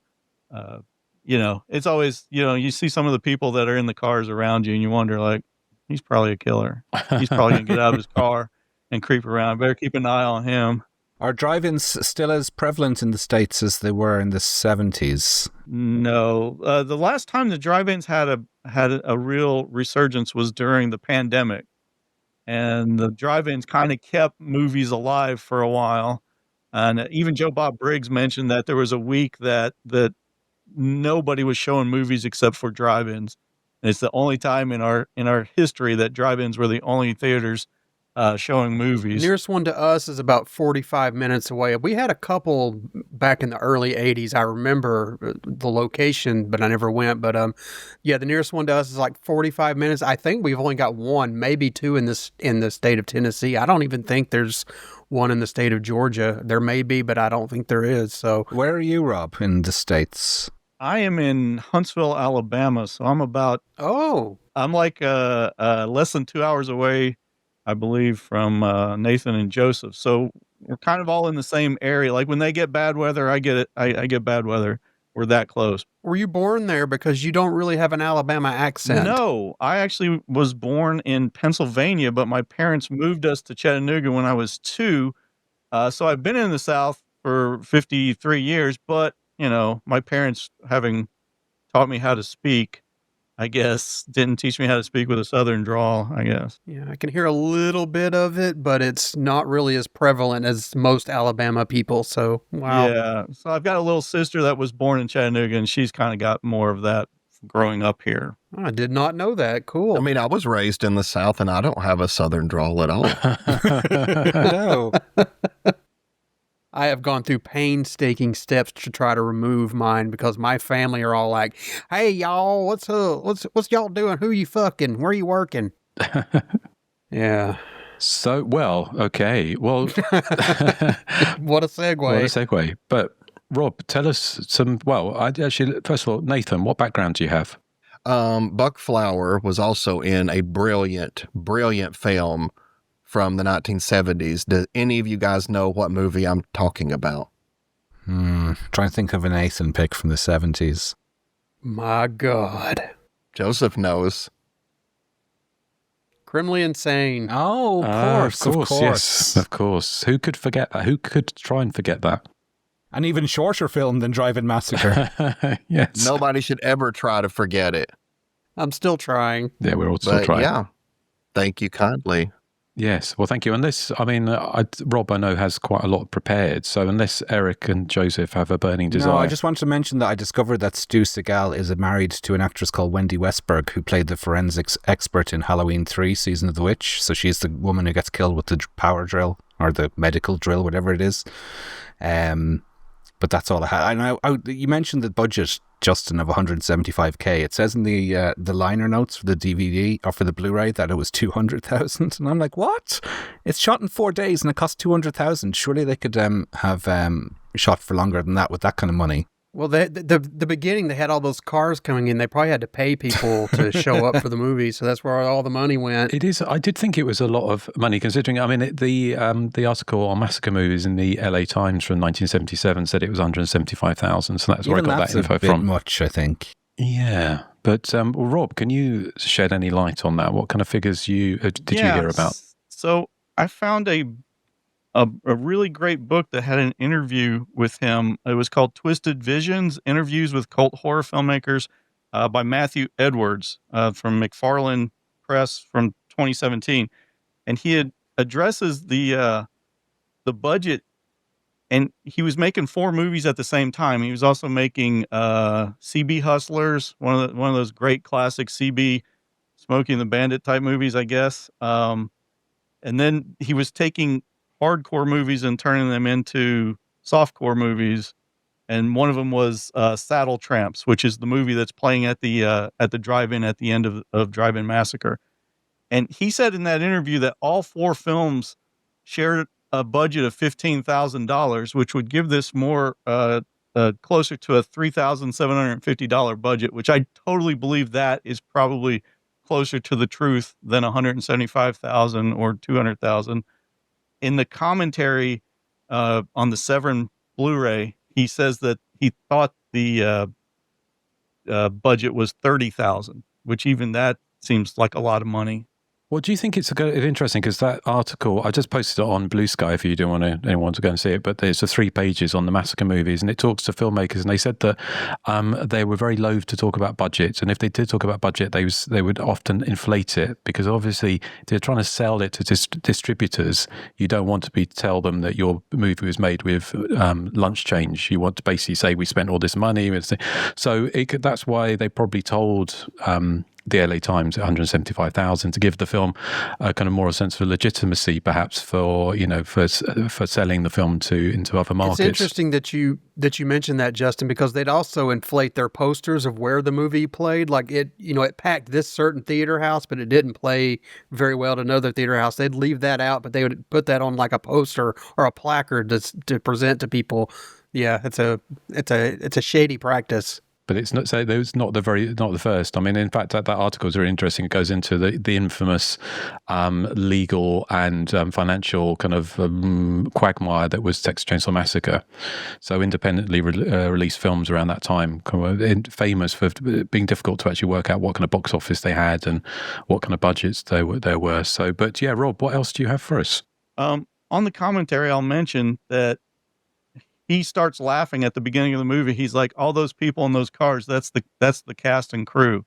always, you see some of the people that are in the cars around you, and you wonder, like, he's probably a killer. He's probably gonna get out of his car and creep around. Better keep an eye on him. Are drive-ins still as prevalent in the States as they were in the 70s? No. The last time the drive-ins had a real resurgence was during the pandemic. And the drive-ins kind of kept movies alive for a while. And even Joe Bob Briggs mentioned that there was a week that nobody was showing movies except for drive-ins. And it's the only time in our history that drive-ins were the only theaters showing movies. Nearest one to us is about 45 minutes away. We had a couple back in the early 80s. I remember the location, but I never went. But the nearest one to us is like 45 minutes. I think we've only got one, maybe two in the state of Tennessee. I don't even think there's one in the state of Georgia. There may be, but I don't think there is. So where are you, Rob, in the States? I am in Huntsville, Alabama. So I'm like less than 2 hours away, I believe, from Nathan and Joseph. So we're kind of all in the same area. Like when they get bad weather, I get it. I get bad weather. We're that close. Were you born there? Because you don't really have an Alabama accent. No, I actually was born in Pennsylvania, but my parents moved us to Chattanooga when I was 2. So I've been in the South for 53 years, but my parents, having taught me how to speak, I guess, didn't teach me how to speak with a Southern drawl, I guess. Yeah, I can hear a little bit of it, but it's not really as prevalent as most Alabama people. So, wow. Yeah. So I've got a little sister that was born in Chattanooga, and she's kind of got more of that growing up here. I did not know that. Cool. I mean, I was raised in the South, and I don't have a Southern drawl at all. No. I have gone through painstaking steps to try to remove mine because my family are all like, "Hey, y'all, what's up? What's y'all doing? Who you fucking? Where you working?" Yeah. So, okay. Well, what a segue. But Rob, tell us some. First of all, Nathan, what background do you have? Buck Flower was also in a brilliant film from the 1970s. Do any of you guys know what movie I'm talking about? Trying to think of an Nathan pick from the 70s. My God. Joseph knows. Criminally Insane. Oh, of course. Yes, of course. Who could forget that? Who could try and forget that? An even shorter film than Drive-In Massacre. Yes. Nobody should ever try to forget it. I'm still trying. Yeah, we're all still trying. Yeah. Thank you kindly. Yes, well, thank you. Unless, Rob, I know, has quite a lot prepared. So unless Erik and Joseph have a burning desire. No, I just wanted to mention that I discovered that Stu Seagal is married to an actress called Wendy Westberg, who played the forensics expert in Halloween 3, Season of the Witch. So she's the woman who gets killed with the power drill, or the medical drill, whatever it is. But that's all I had. I know you mentioned the budget Justin, of 175K. It says in the liner notes for the DVD or for the Blu-ray that it was 200,000, and I'm like, what? It's shot in 4 days and it cost 200,000. Surely they could have shot for longer than that with that kind of money. Well, the beginning, they had all those cars coming in. They probably had to pay people to show up for the movie, so that's where all the money went. It is. I did think it was a lot of money, considering. I mean, the article on Massacre movies in the LA Times from 1977 said it was 175,000. So that's where I got that info a bit from. Much, I think. Yeah, but Rob, can you shed any light on that? What kind of figures did you hear about? So I found a really great book that had an interview with him. It was called Twisted Visions, Interviews with Cult Horror Filmmakers by Matthew Edwards from McFarlane Press from 2017. And he addresses the budget, and he was making 4 movies at the same time. He was also making CB Hustlers, one of those great classic CB Smokey and the Bandit type movies, I guess. And then he was taking hardcore movies and turning them into softcore movies, and one of them was Saddle Tramps, which is the movie that's playing at the drive-in at the end of Drive-In Massacre. And he said in that interview that all 4 films shared a budget of $15,000, which would give this more closer to a $3,750 budget, which I totally believe that is probably closer to the truth than $175,000 or $200,000. In the commentary on the Severin Blu-ray, he says that he thought the budget was $30,000, which even that seems like a lot of money. Well, do you think it's interesting? Because that article, I just posted it on Blue Sky if you don't want anyone to go and see it, but there's 3 pages on the Massacre movies, and it talks to filmmakers, and they said that they were very loath to talk about budget, and if they did talk about budget, they would often inflate it, because obviously if they're trying to sell it to distributors, you don't want to tell them that your movie was made with lunch change. You want to basically say, we spent all this money. So that's why they probably told the LA Times at 175,000 to give the film a kind of more sense of legitimacy, perhaps for selling the film into other markets. It's interesting that you mentioned that, Justin, because they'd also inflate their posters of where the movie played. Like it packed this certain theater house, but it didn't play very well at another theater house. They'd leave that out, but they would put that on like a poster or a placard to present to people. Yeah, it's a shady practice. But it's not. So those not the first. I mean, in fact, that article is very interesting. It goes into the infamous legal and financial kind of quagmire that was Texas Chainsaw Massacre. So independently released films around that time, famous for being difficult to actually work out what kind of box office they had and what kind of budgets there were. So, but yeah, Rob, what else do you have for us? On the commentary, I'll mention that he starts laughing at the beginning of the movie. He's like, all those people in those cars, that's the cast and crew.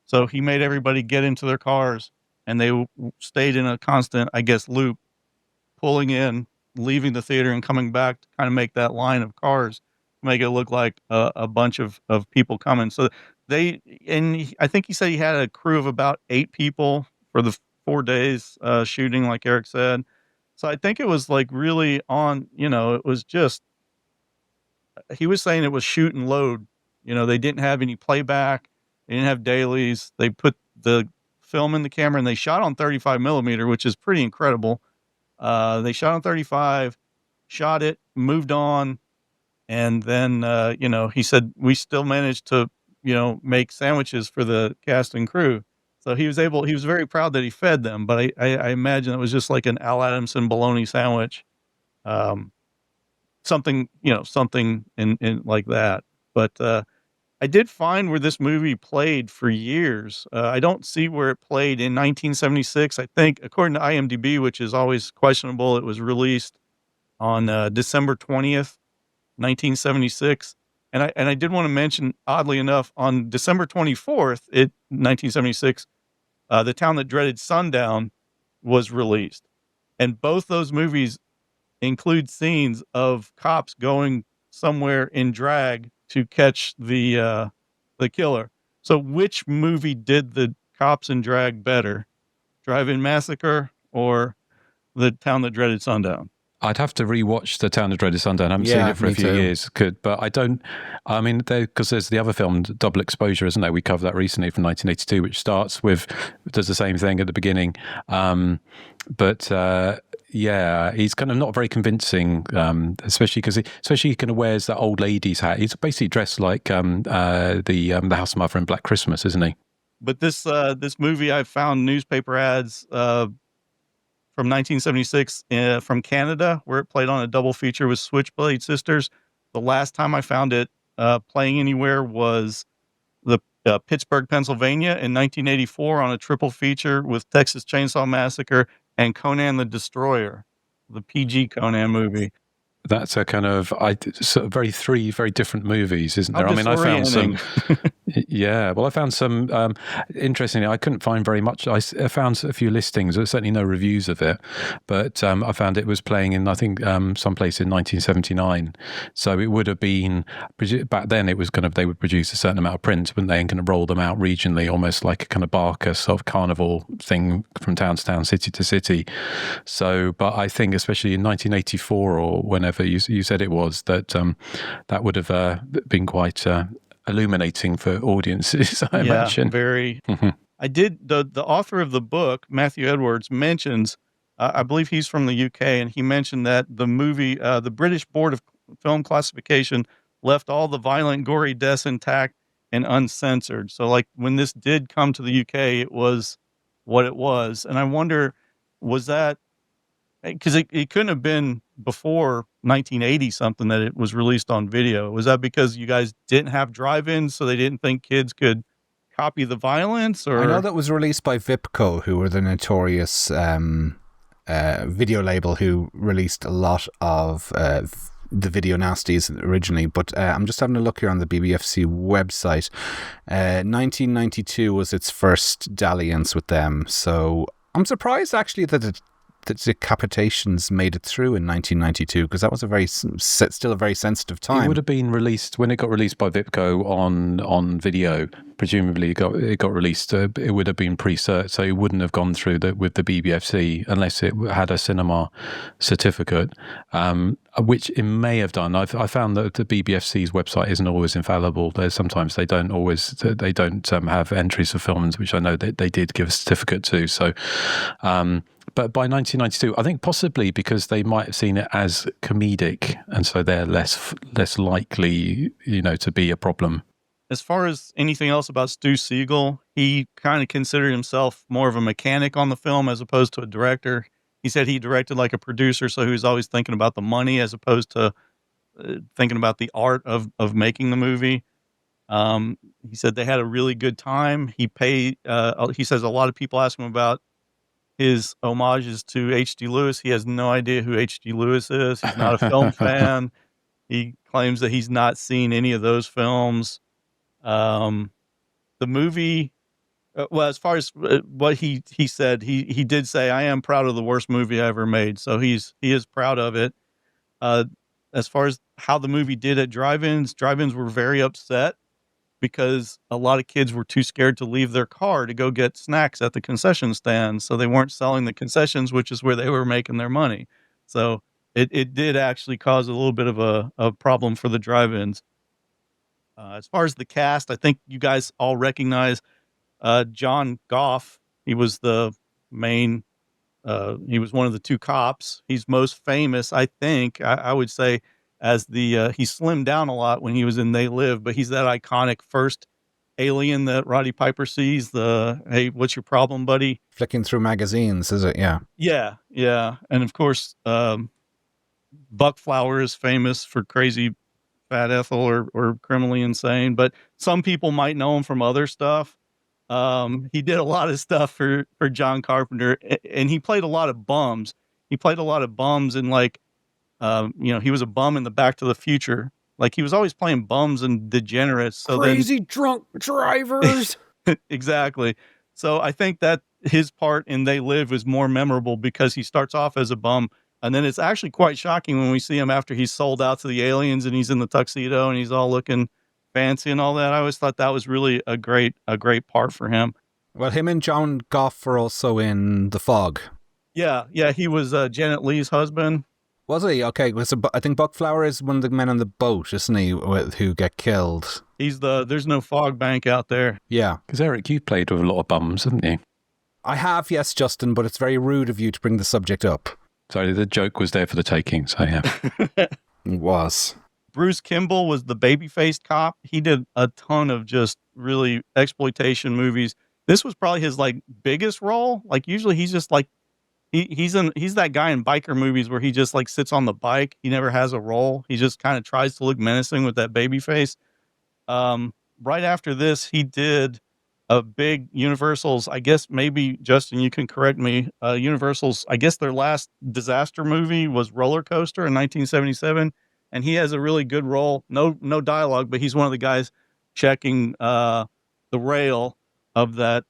So he made everybody get into their cars, and they stayed in a constant, I guess, loop, pulling in, leaving the theater and coming back to kind of make that line of cars, make it look like a bunch of people coming. So I think he said he had a crew of about 8 people for the 4 days shooting, like Erik said. So I think it was like really on, it was just, he was saying it was shoot and load. They didn't have any playback. They didn't have dailies. They put the film in the camera and they shot on 35 millimeter, which is pretty incredible. They shot on 35, shot it, moved on. And then, he said, we still managed to, make sandwiches for the cast and crew. So he was very proud that he fed them, but I imagine it was just like an Al Adamson bologna sandwich. Something in like that. But I did find where this movie played for years. I don't see where it played in 1976. I think, according to IMDb, which is always questionable, it was released on December 20th, 1976. And I did want to mention, oddly enough, on December 24th, 1976, The Town That Dreaded Sundown was released. And both those movies include scenes of cops going somewhere in drag to catch the killer. So which movie did the cops in drag better? Drive-In Massacre or The Town That Dreaded Sundown? I'd have to rewatch The Town of Dreaded Sundown. I haven't seen Yeah, it for a me few too. years. But I don't. I mean, because there's the other film, Double Exposure, isn't there? We covered that recently from 1982, which starts with does the same thing at the beginning. Yeah, he's kind of not very convincing, especially because he kind of wears that old lady's hat. He's basically dressed like the house mother in Black Christmas, isn't he? But this movie, I found newspaper ads from 1976 from Canada, where it played on a double feature with Switchblade Sisters. The last time I found it playing anywhere was the Pittsburgh, Pennsylvania in 1984 on a triple feature with Texas Chainsaw Massacre and Conan the Destroyer, the PG Conan movie. That's a kind of three very different movies, isn't there? How I mean, I found some. disorienting. Yeah, well, I found some. Interestingly, I couldn't find very much. I found a few listings. There's certainly no reviews of it, but I found it was playing in, I think, someplace in 1979. So it would have been back then. It was kind of, they would produce a certain amount of prints, wouldn't they, and kind of roll them out regionally, almost like a kind of Barker sort of carnival thing from town to town, city to city. So, but I think especially in 1984 or whenever you said it was, that that would have been quite illuminating for audiences, I imagine. Very. I did, the author of the book, Matthew Edwards, mentions, I believe he's from the UK, and he mentioned that the movie, the British Board of Film Classification left all the violent, gory deaths intact and uncensored. So like when this did come to the UK, it was what it was. And I wonder, was that, because it couldn't have been before 1980 something that it was released on video. Was that because you guys didn't have drive-ins, so they didn't think kids could copy the violence? Or I know that was released by Vipco, who were the notorious video label who released a lot of the video nasties originally, but I'm just having a look here on the BBFC website. 1992 was its first dalliance with them, so I'm surprised actually that the decapitations made it through in 1992, because that was still a very sensitive time. It would have been released when it got released by Vipco on video. Presumably, it got released. It would have been pre-cert, so it wouldn't have gone through with the BBFC unless it had a cinema certificate, which it may have done. I found that the BBFC's website isn't always infallible. Sometimes they don't have entries for films, which I know that they did give a certificate to. So. But by 1992, I think possibly because they might have seen it as comedic, and so they're less likely, to be a problem. As far as anything else about Stu Siegel, he kind of considered himself more of a mechanic on the film as opposed to a director. He said he directed like a producer, so he was always thinking about the money as opposed to thinking about the art of making the movie. He said they had a really good time. He says a lot of people ask him about his homages to H.G. Lewis. He has no idea who H.G. Lewis is. He's not a film fan. He claims that he's not seen any of those films. The movie, well, as far as what he said, he did say, "I am proud of the worst movie I ever made." So he is proud of it. As far as how the movie did at drive-ins were very upset because a lot of kids were too scared to leave their car to go get snacks at the concession stand. So they weren't selling the concessions, which is where they were making their money. So it did actually cause a little bit of a problem for the drive-ins. As far as the cast, I think you guys all recognize John Goff. He was the main, he was one of the two cops. He's most famous, I think, I would say, as he slimmed down a lot when he was in They Live, but he's that iconic first alien that Roddy Piper sees, "Hey, what's your problem, buddy?" Flicking through magazines, is it? Yeah. Yeah. And of course, Buck Flower is famous for Crazy Fat Ethel or Criminally Insane, but some people might know him from other stuff. He did a lot of stuff for John Carpenter, and he played a lot of bums. He played a lot of bums in like, he was a bum in the Back to the Future. Like he was always playing bums and degenerates. So crazy drunk drivers. Exactly. So I think that his part in They Live is more memorable because he starts off as a bum, and then it's actually quite shocking when we see him after he's sold out to the aliens and he's in the tuxedo and he's all looking fancy and all that. I always thought that was really a great part for him. Well, him and John Goff were also in The Fog. Yeah. He was Janet Leigh's husband. Was he? Okay, I think Buckflower is one of the men on the boat, isn't he, who get killed? There's no fog bank out there. Yeah. Because Erik, you've played with a lot of bums, haven't you? I have, yes, Justin, but it's very rude of you to bring the subject up. Sorry, the joke was there for the taking, so yeah. It was. Bruce Kimball was the baby-faced cop. He did a ton of just really exploitation movies. This was probably his like biggest role. Like usually he's just like he's that guy in biker movies where he just like sits on the bike. He never has a role. He just kind of tries to look menacing with that baby face. Right after this, he did a big Universal's, I guess maybe Justin, you can correct me. Universal's, I guess their last disaster movie was Roller Coaster in 1977. And he has a really good role. No dialogue, but he's one of the guys checking the rail of that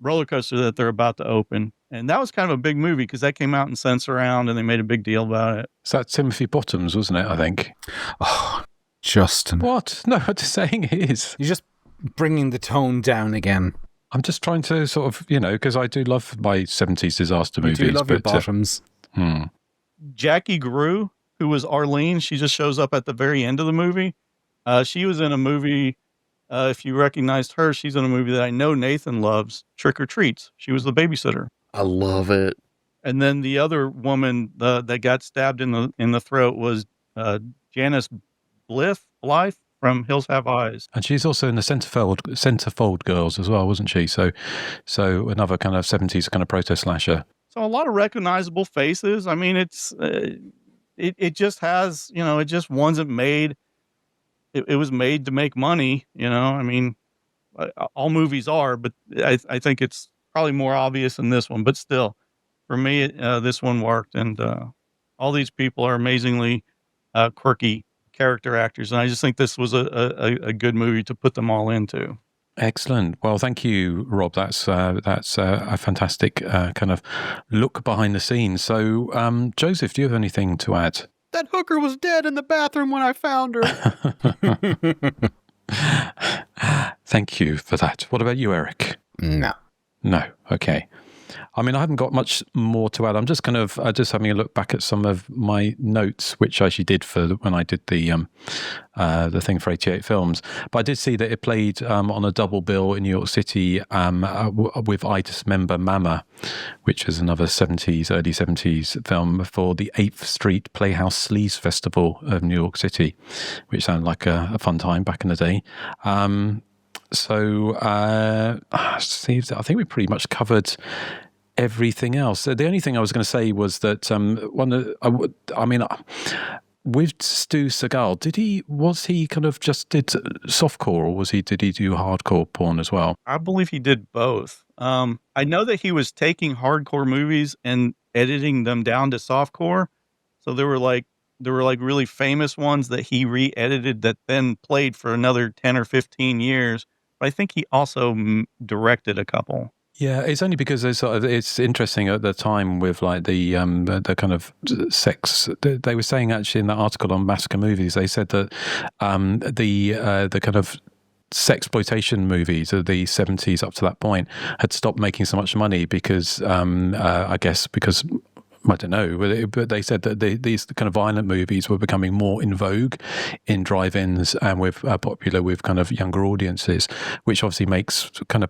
roller coaster that they're about to open. And that was kind of a big movie because that came out in Sense-Around and they made a big deal about it. So that's Timothy Bottoms, wasn't it, I think? Oh, Justin. What? No, I'm just saying it is. You're just bringing the tone down again. I'm just trying to sort of, because I do love my 70s disaster movies. You do love your bottoms. Jackie Grew, who was Arlene, she just shows up at the very end of the movie. She was in a movie, if you recognized her, she's in a movie that I know Nathan loves, Trick or Treats. She was the babysitter. I love it. And then the other woman that got stabbed in the throat was Janice Blythe from Hills Have Eyes. And she's also in the Centerfold Girls as well, wasn't she? So another kind of 70s kind of proto-slasher. So a lot of recognizable faces. I mean, it's it just has, it just wasn't made. It was made to make money, I mean, all movies are, but I think it's probably more obvious in this one. But still, for me, this one worked. And all these people are amazingly quirky character actors. And I just think this was a good movie to put them all into. Excellent. Well, thank you, Rob. That's a fantastic kind of look behind the scenes. So, Joseph, do you have anything to add? That hooker was dead in the bathroom when I found her. Thank you for that. What about you, Erik? No. Okay. I mean, I haven't got much more to add. I'm just kind of just having a look back at some of my notes, which I actually did for when I did the thing for 88 Films. But I did see that it played on a double bill in New York City with I Dismember Mama, which is another early 70s film for the 8th Street Playhouse Sleaze Festival of New York City, which sounded like a fun time back in the day. So I think we pretty much covered everything else. So the only thing I was going to say was that with Stu Seagal, was he kind of just did softcore, or did he do hardcore porn as well? I believe he did both. I know that he was taking hardcore movies and editing them down to softcore. So there were really famous ones that he re-edited that then played for another 10 or 15 years. But I think he also directed a couple. Yeah, it's only because it's interesting at the time with like the kind of sex. They were saying actually in that article on Massacre movies, they said that the kind of sexploitation movies of the 70s up to that point had stopped making so much money because I guess because I don't know, but they said that these kind of violent movies were becoming more in vogue in drive-ins and popular with kind of younger audiences, which obviously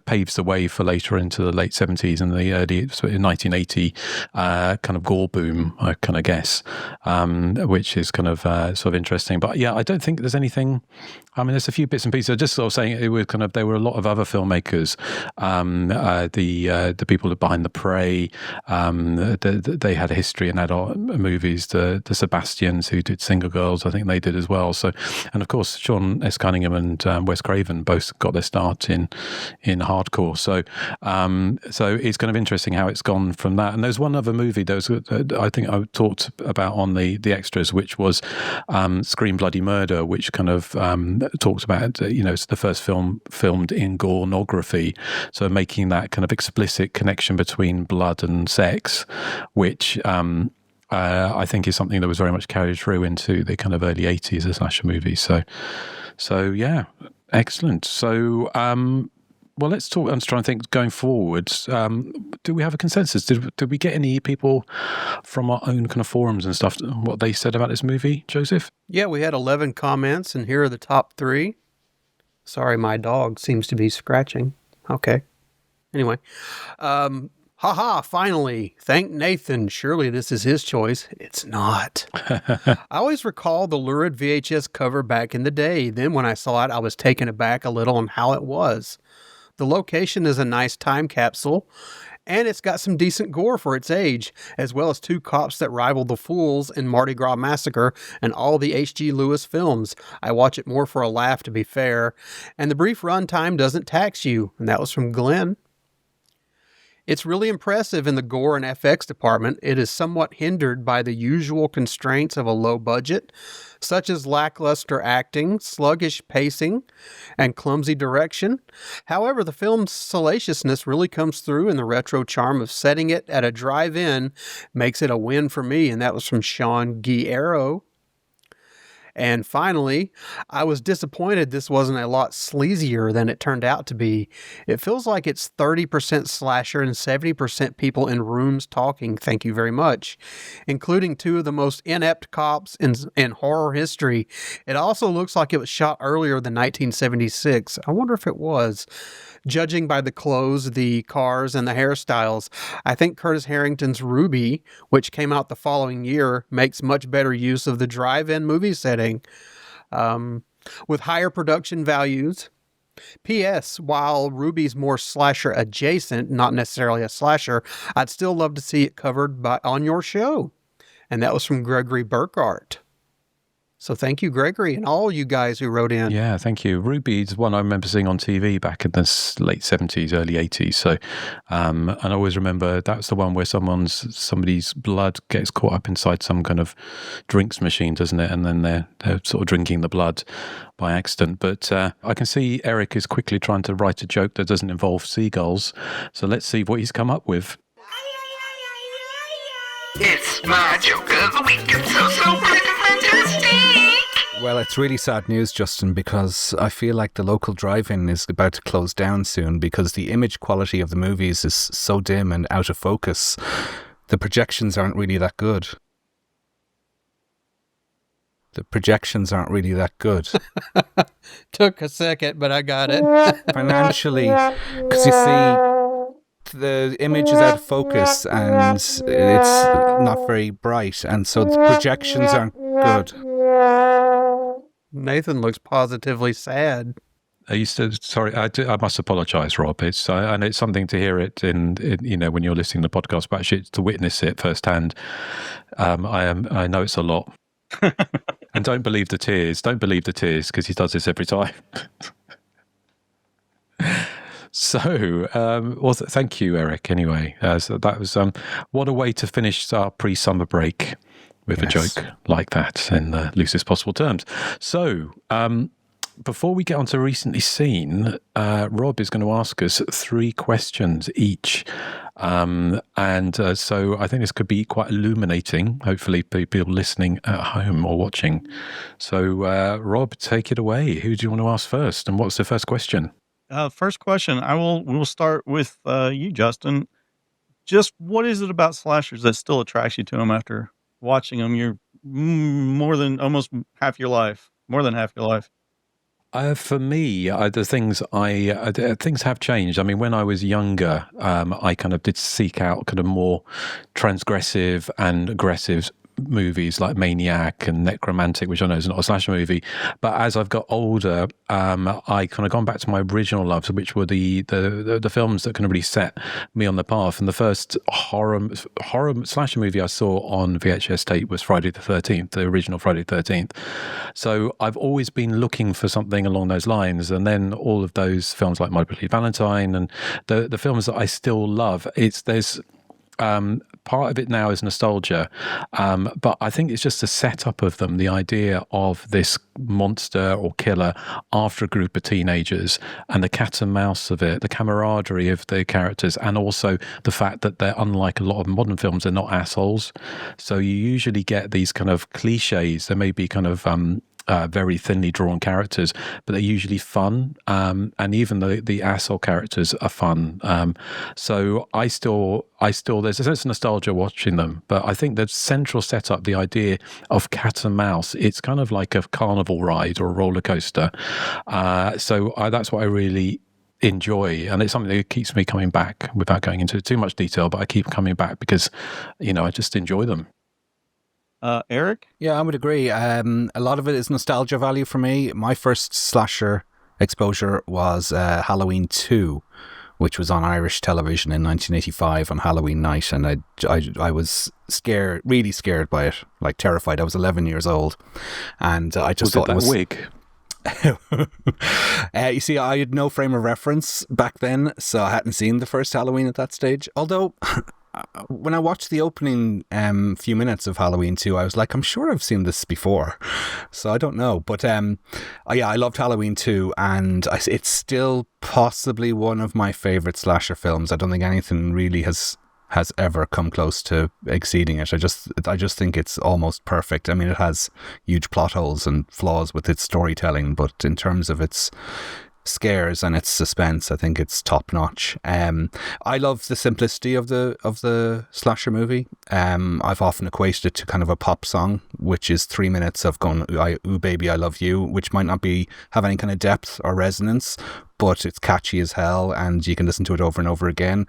paves the way for later into the late 70s and the early 1980 kind of gore boom, I kind of guess, which is kind of sort of interesting. But yeah, I don't think there's anything. I mean, there's a few bits and pieces. Just sort of saying there were a lot of other filmmakers, the people behind The Prey, they had a history in adult movies. The Sebastians who did Single Girls, I think they did as well. So, and of course, Sean S. Cunningham and Wes Craven both got their start in hardcore. So it's kind of interesting how it's gone from that. And there's one other movie I think I talked about on the extras, which was Scream Bloody Murder, which kind of talked about it's the first film filmed in gorenography, so making that kind of explicit connection between blood and sex, which I think is something that was very much carried through into the kind of early 80s as slasher movies. So yeah, excellent. So well, let's talk. I'm trying to think going forwards. Do we have a consensus? Did we get any people from our own kind of forums and stuff, what they said about this movie, Joseph? Yeah, we had 11 comments, and here are the top 3. Sorry, my dog seems to be scratching. Okay. Anyway. Haha, finally. Thank Nathan. Surely this is his choice. It's not. I always recall the lurid VHS cover back in the day. Then when I saw it, I was taken aback a little on how it was. The location is a nice time capsule, and it's got some decent gore for its age, as well as 2 cops that rival the Fools in Mardi Gras Massacre and all the H.G. Lewis films. I watch it more for a laugh, to be fair, and the brief run time doesn't tax you, and that was from Glenn. It's really impressive in the gore and FX department. It is somewhat hindered by the usual constraints of a low budget, such as lackluster acting, sluggish pacing, and clumsy direction. However, the film's salaciousness really comes through, and the retro charm of setting it at a drive-in makes it a win for me, and that was from Sean Guerrero. And finally, I was disappointed this wasn't a lot sleazier than it turned out to be. It feels like it's 30% slasher and 70% people in rooms talking, thank you very much, including 2 of the most inept cops in horror history. It also looks like it was shot earlier than 1976. I wonder if it was. Judging by the clothes, the cars, and the hairstyles, I think Curtis Harrington's Ruby, which came out the following year, makes much better use of the drive-in movie setting with higher production values. P.S. While Ruby's more slasher adjacent, not necessarily a slasher, I'd still love to see it covered on your show. And that was from Gregory Burkhart. So thank you, Gregory, and all you guys who wrote in. Yeah, thank you. Ruby's one I remember seeing on TV back in the late 70s, early 80s. So, and I always remember that's the one where somebody's blood gets caught up inside some kind of drinks machine, doesn't it? And then they're sort of drinking the blood by accident. But I can see Erik is quickly trying to write a joke that doesn't involve seagulls. So let's see what he's come up with. It's my joke of the week. It's so freaking fantastic. Well, it's really sad news, Justin, because I feel like the local drive-in is about to close down soon because the image quality of the movies is so dim and out of focus. The projections aren't really that good. Took a second, but I got it. Financially, because you see, the image is out of focus and it's not very bright, and so the projections aren't good. Nathan looks positively sad. Sorry, I must apologise, Rob. And it's something to hear it in when you're listening to the podcast, but actually to witness it firsthand. I know it's a lot. And don't believe the tears. Don't believe the tears, because he does this every time. So, thank you, Erik. Anyway, so that was what a way to finish our pre-summer break with a joke like that in the loosest possible terms. So, before we get on to recently seen, Rob is going to ask us 3 questions each. So I think this could be quite illuminating, hopefully people listening at home or watching. So, Rob, take it away. Who do you want to ask first? And what's the first question? First question, we'll start with you, Justin. Just what is it about slashers that still attracts you to them after watching them? You're more than half your life. For me, things have changed. I mean, when I was younger, I kind of did seek out kind of more transgressive and aggressive movies like Maniac and Necromantic, which I know is not a slasher movie. But as I've got older, I kind of gone back to my original loves, which were the films that kind of really set me on the path. And the first horror slasher movie I saw on VHS tape was Friday the 13th, the original Friday the 13th. So I've always been looking for something along those lines. And then all of those films like My Bloody Valentine and the films that I still love, there's part of it now is nostalgia, but I think it's just the setup of them, the idea of this monster or killer after a group of teenagers, and the cat and mouse of it, the camaraderie of the characters, and also the fact that they're, unlike a lot of modern films, they're not assholes. So you usually get these kind of cliches. There may be kind of very thinly drawn characters, but they're usually fun. And even the asshole characters are fun. So I still, there's a sense of nostalgia watching them, but I think the central setup, the idea of cat and mouse, it's kind of like a carnival ride or a roller coaster. So that's what I really enjoy, and it's something that keeps me coming back without going into too much detail, but I keep coming back because, I just enjoy them. Erik? Yeah, I would agree. A lot of it is nostalgia value for me. My first slasher exposure was Halloween 2, which was on Irish television in 1985 on Halloween night, and I was scared, really scared by it, like terrified. I was 11 years old, and I just thought it was... wig? You see, I had no frame of reference back then, so I hadn't seen the first Halloween at that stage. Although, when I watched the opening few minutes of Halloween 2, I was like, I'm sure I've seen this before. So I don't know. But yeah, I loved Halloween 2, and it's still possibly one of my favourite slasher films. I don't think anything really has ever come close to exceeding it. I just think it's almost perfect. I mean, it has huge plot holes and flaws with its storytelling, but in terms of its scares and its suspense, I think it's top notch. I love the simplicity of the slasher movie. I've often equated it to kind of a pop song, which is 3 minutes of going, "Ooh baby, I love you," which might not have any kind of depth or resonance, but it's catchy as hell, and you can listen to it over and over again.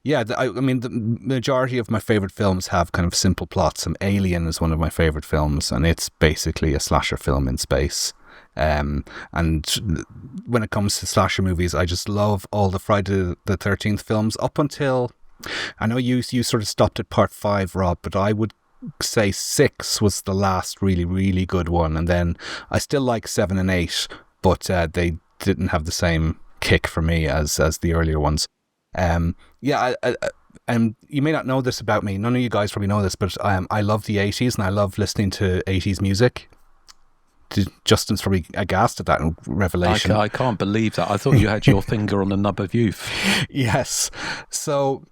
Yeah, I mean, the majority of my favourite films have kind of simple plots. And Alien is one of my favourite films, and it's basically a slasher film in space. And when it comes to slasher movies, I just love all the Friday the 13th films up until, I know you sort of stopped at part 5, Rob, but I would say 6 was the last really, really good one. And then I still like 7 and 8, but they didn't have the same kick for me as the earlier ones. Yeah, and you may not know this about me. None of you guys probably know this, but I love the 80s, and I love listening to 80s music. Justin's probably aghast at that revelation. I can't believe that. I thought you had your finger on the nub of youth. Yes. So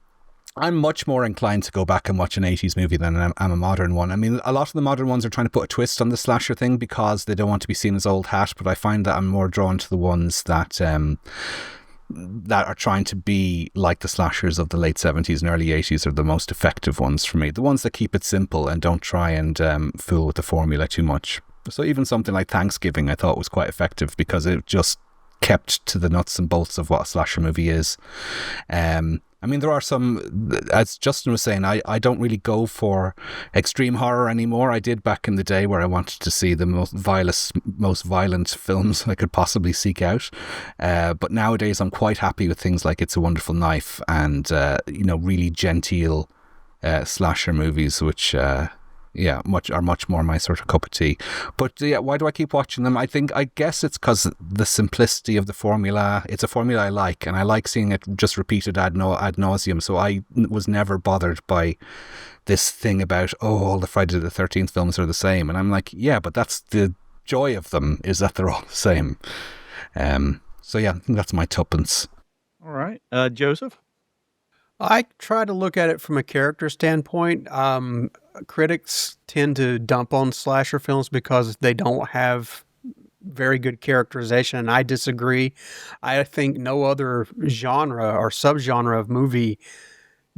I'm much more inclined to go back and watch an 80s movie than I'm a modern one. I mean, a lot of the modern ones are trying to put a twist on the slasher thing because they don't want to be seen as old hat, but I find that I'm more drawn to the ones that are trying to be like the slashers of the late 70s and early 80s are the most effective ones for me. The ones that keep it simple and don't try and fool with the formula too much. So even something like Thanksgiving I thought was quite effective because it just kept to the nuts and bolts of what a slasher movie is. I mean, there are some, as Justin was saying, I don't really go for extreme horror anymore. I did back in the day where I wanted to see the most violent films I could possibly seek out. But nowadays I'm quite happy with things like It's a Wonderful Knife and, really genteel slasher movies, which... are much more my sort of cup of tea. But yeah, why do I keep watching them? I guess it's because the simplicity of the formula. It's a formula I like, and I like seeing it just repeated ad nauseum. So I was never bothered by this thing about, all the Friday the 13th films are the same. And I'm like, yeah, but that's the joy of them, is that they're all the same. So yeah, I think that's my tuppence. All right. Joseph? I try to look at it from a character standpoint. Critics tend to dump on slasher films because they don't have very good characterization, and I disagree. I think no other genre or subgenre of movie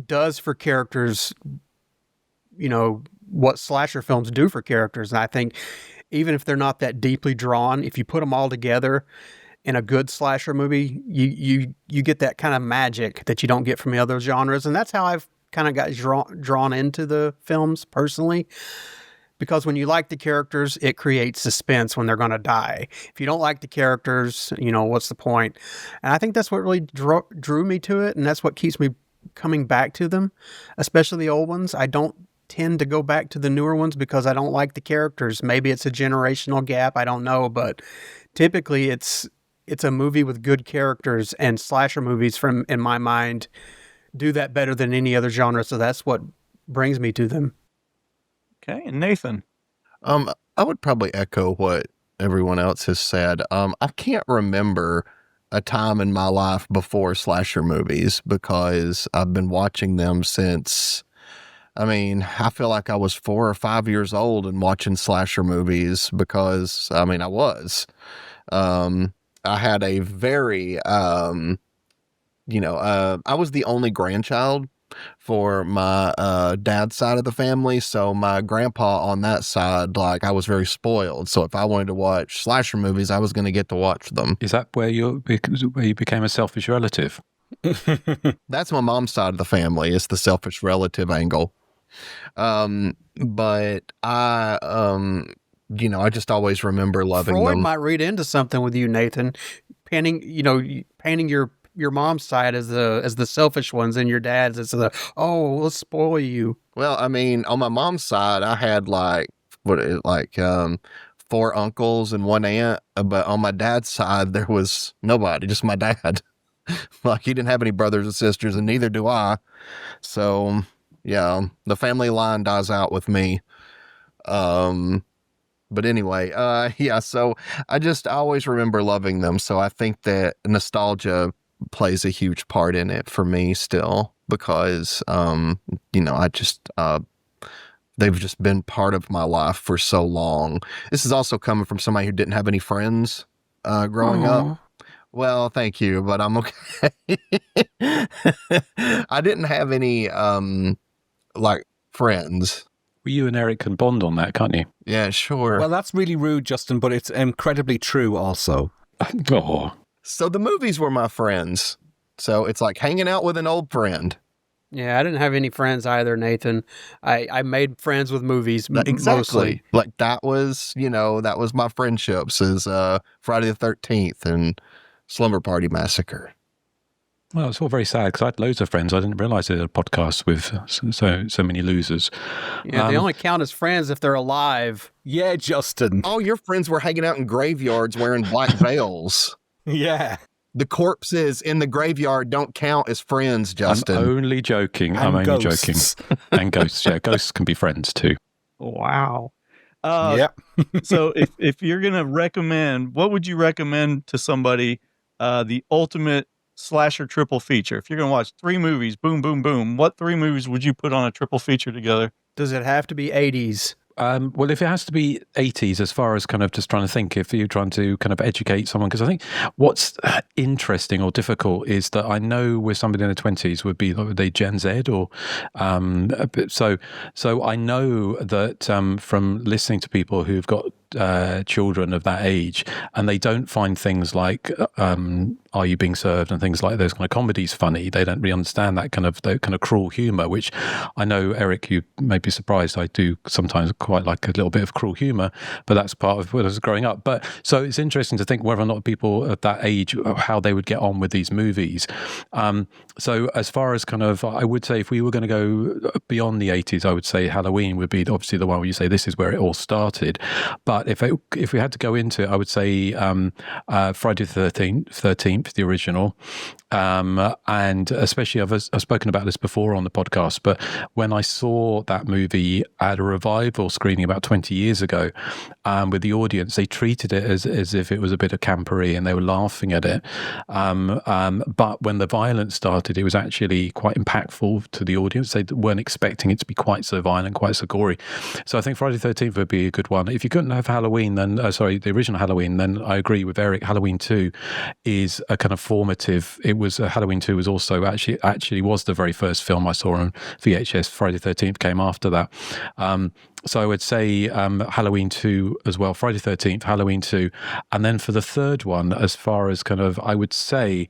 does for characters, what slasher films do for characters. And I think even if they're not that deeply drawn, if you put them all together in a good slasher movie, you get that kind of magic that you don't get from the other genres. And that's how I've kind of got drawn into the films personally, because when you like the characters, it creates suspense when they're going to die. If you don't like the characters, what's the point? And I think that's what really drew me to it, and that's what keeps me coming back to them, especially the old ones. I don't tend to go back to the newer ones because I don't like the characters. Maybe it's a generational gap, I don't know, but typically it's a movie with good characters, and slasher movies, in my mind, do that better than any other genre. So that's what brings me to them. Okay. And Nathan? I would probably echo what everyone else has said. I can't remember a time in my life before slasher movies because I've been watching them since I mean, I feel like I was 4 or 5 years old and watching slasher movies because, I mean, I was. I had a very, I was the only grandchild for my dad's side of the family. So my grandpa on that side, like, I was very spoiled. So if I wanted to watch slasher movies, I was going to get to watch them. Is that where you became a selfish relative? That's my mom's side of the family. It's the selfish relative angle. But I, I just always remember loving Freud them. might read into something with you, Nathan, painting your mom's side as the selfish ones and your dad's as let's spoil you. Well, I mean, on my mom's side, I had 4 uncles and 1 aunt, but on my dad's side, there was nobody, just my dad. Like, he didn't have any brothers and sisters, and neither do I. So, yeah, the family line dies out with me. But anyway, so I always remember loving them. So I think that nostalgia plays a huge part in it for me still, because, they've just been part of my life for so long. This is also coming from somebody who didn't have any friends growing up. Well, thank you, but I'm okay. I didn't have any, friends. Well, you and Erik can bond on that, can't you? Yeah, sure. Well, that's really rude, Justin, but it's incredibly true also. Oh. So the movies were my friends. So it's like hanging out with an old friend. Yeah, I didn't have any friends either, Nathan. I made friends with movies Exactly. mostly. Like that was my friendships is Friday the 13th and Slumber Party Massacre. Well, it's all very sad because I had loads of friends. I didn't realize they had a podcast with so many losers. Yeah, they only count as friends if they're alive. Yeah, Justin. All your friends were hanging out in graveyards wearing black veils. Yeah. The corpses in the graveyard don't count as friends, Justin. I'm only joking. And I'm only ghosts. joking. And ghosts, yeah. Ghosts can be friends too. Wow. Yep. So if you're going to recommend, what would you recommend to somebody, the ultimate slasher triple feature? If you're going to watch 3 movies, boom, boom, boom, what 3 movies would you put on a triple feature together? Does it have to be 80s? Well, if it has to be 80s, as far as kind of just trying to think, if you're trying to kind of educate someone, because I think what's interesting or difficult is that I know with somebody in the 20s would they Gen Z or so I know that from listening to people who've got children of that age, and they don't find things like Are You Being Served and things like those kind of comedies funny. They don't really understand that kind of cruel humor, which I know, Erik, you may be surprised, I do sometimes quite like a little bit of cruel humor, but that's part of what I was growing up. But so it's interesting to think whether or not people at that age, how they would get on with these movies. So as far as kind of, I would say if we were going to go beyond the 80s, I would say Halloween would be obviously the one where you say this is where it all started. But if we had to go into it, I would say Friday the 13th, the original. And especially, I've spoken about this before on the podcast, but when I saw that movie at a revival screening about 20 years ago with the audience, they treated it as if it was a bit of campery and they were laughing at it. But when the violence started, it was actually quite impactful to the audience. They weren't expecting it to be quite so violent, quite so gory. So I think Friday the 13th would be a good one. If you couldn't have Halloween, then the original Halloween, then I agree with Erik. Halloween 2 is a kind of formative. Halloween 2 was also actually was the very first film I saw on VHS. Friday the 13th came after that. So I would say Halloween 2 as well, Friday the 13th, Halloween 2. And then for the third one, as far as kind of, I would say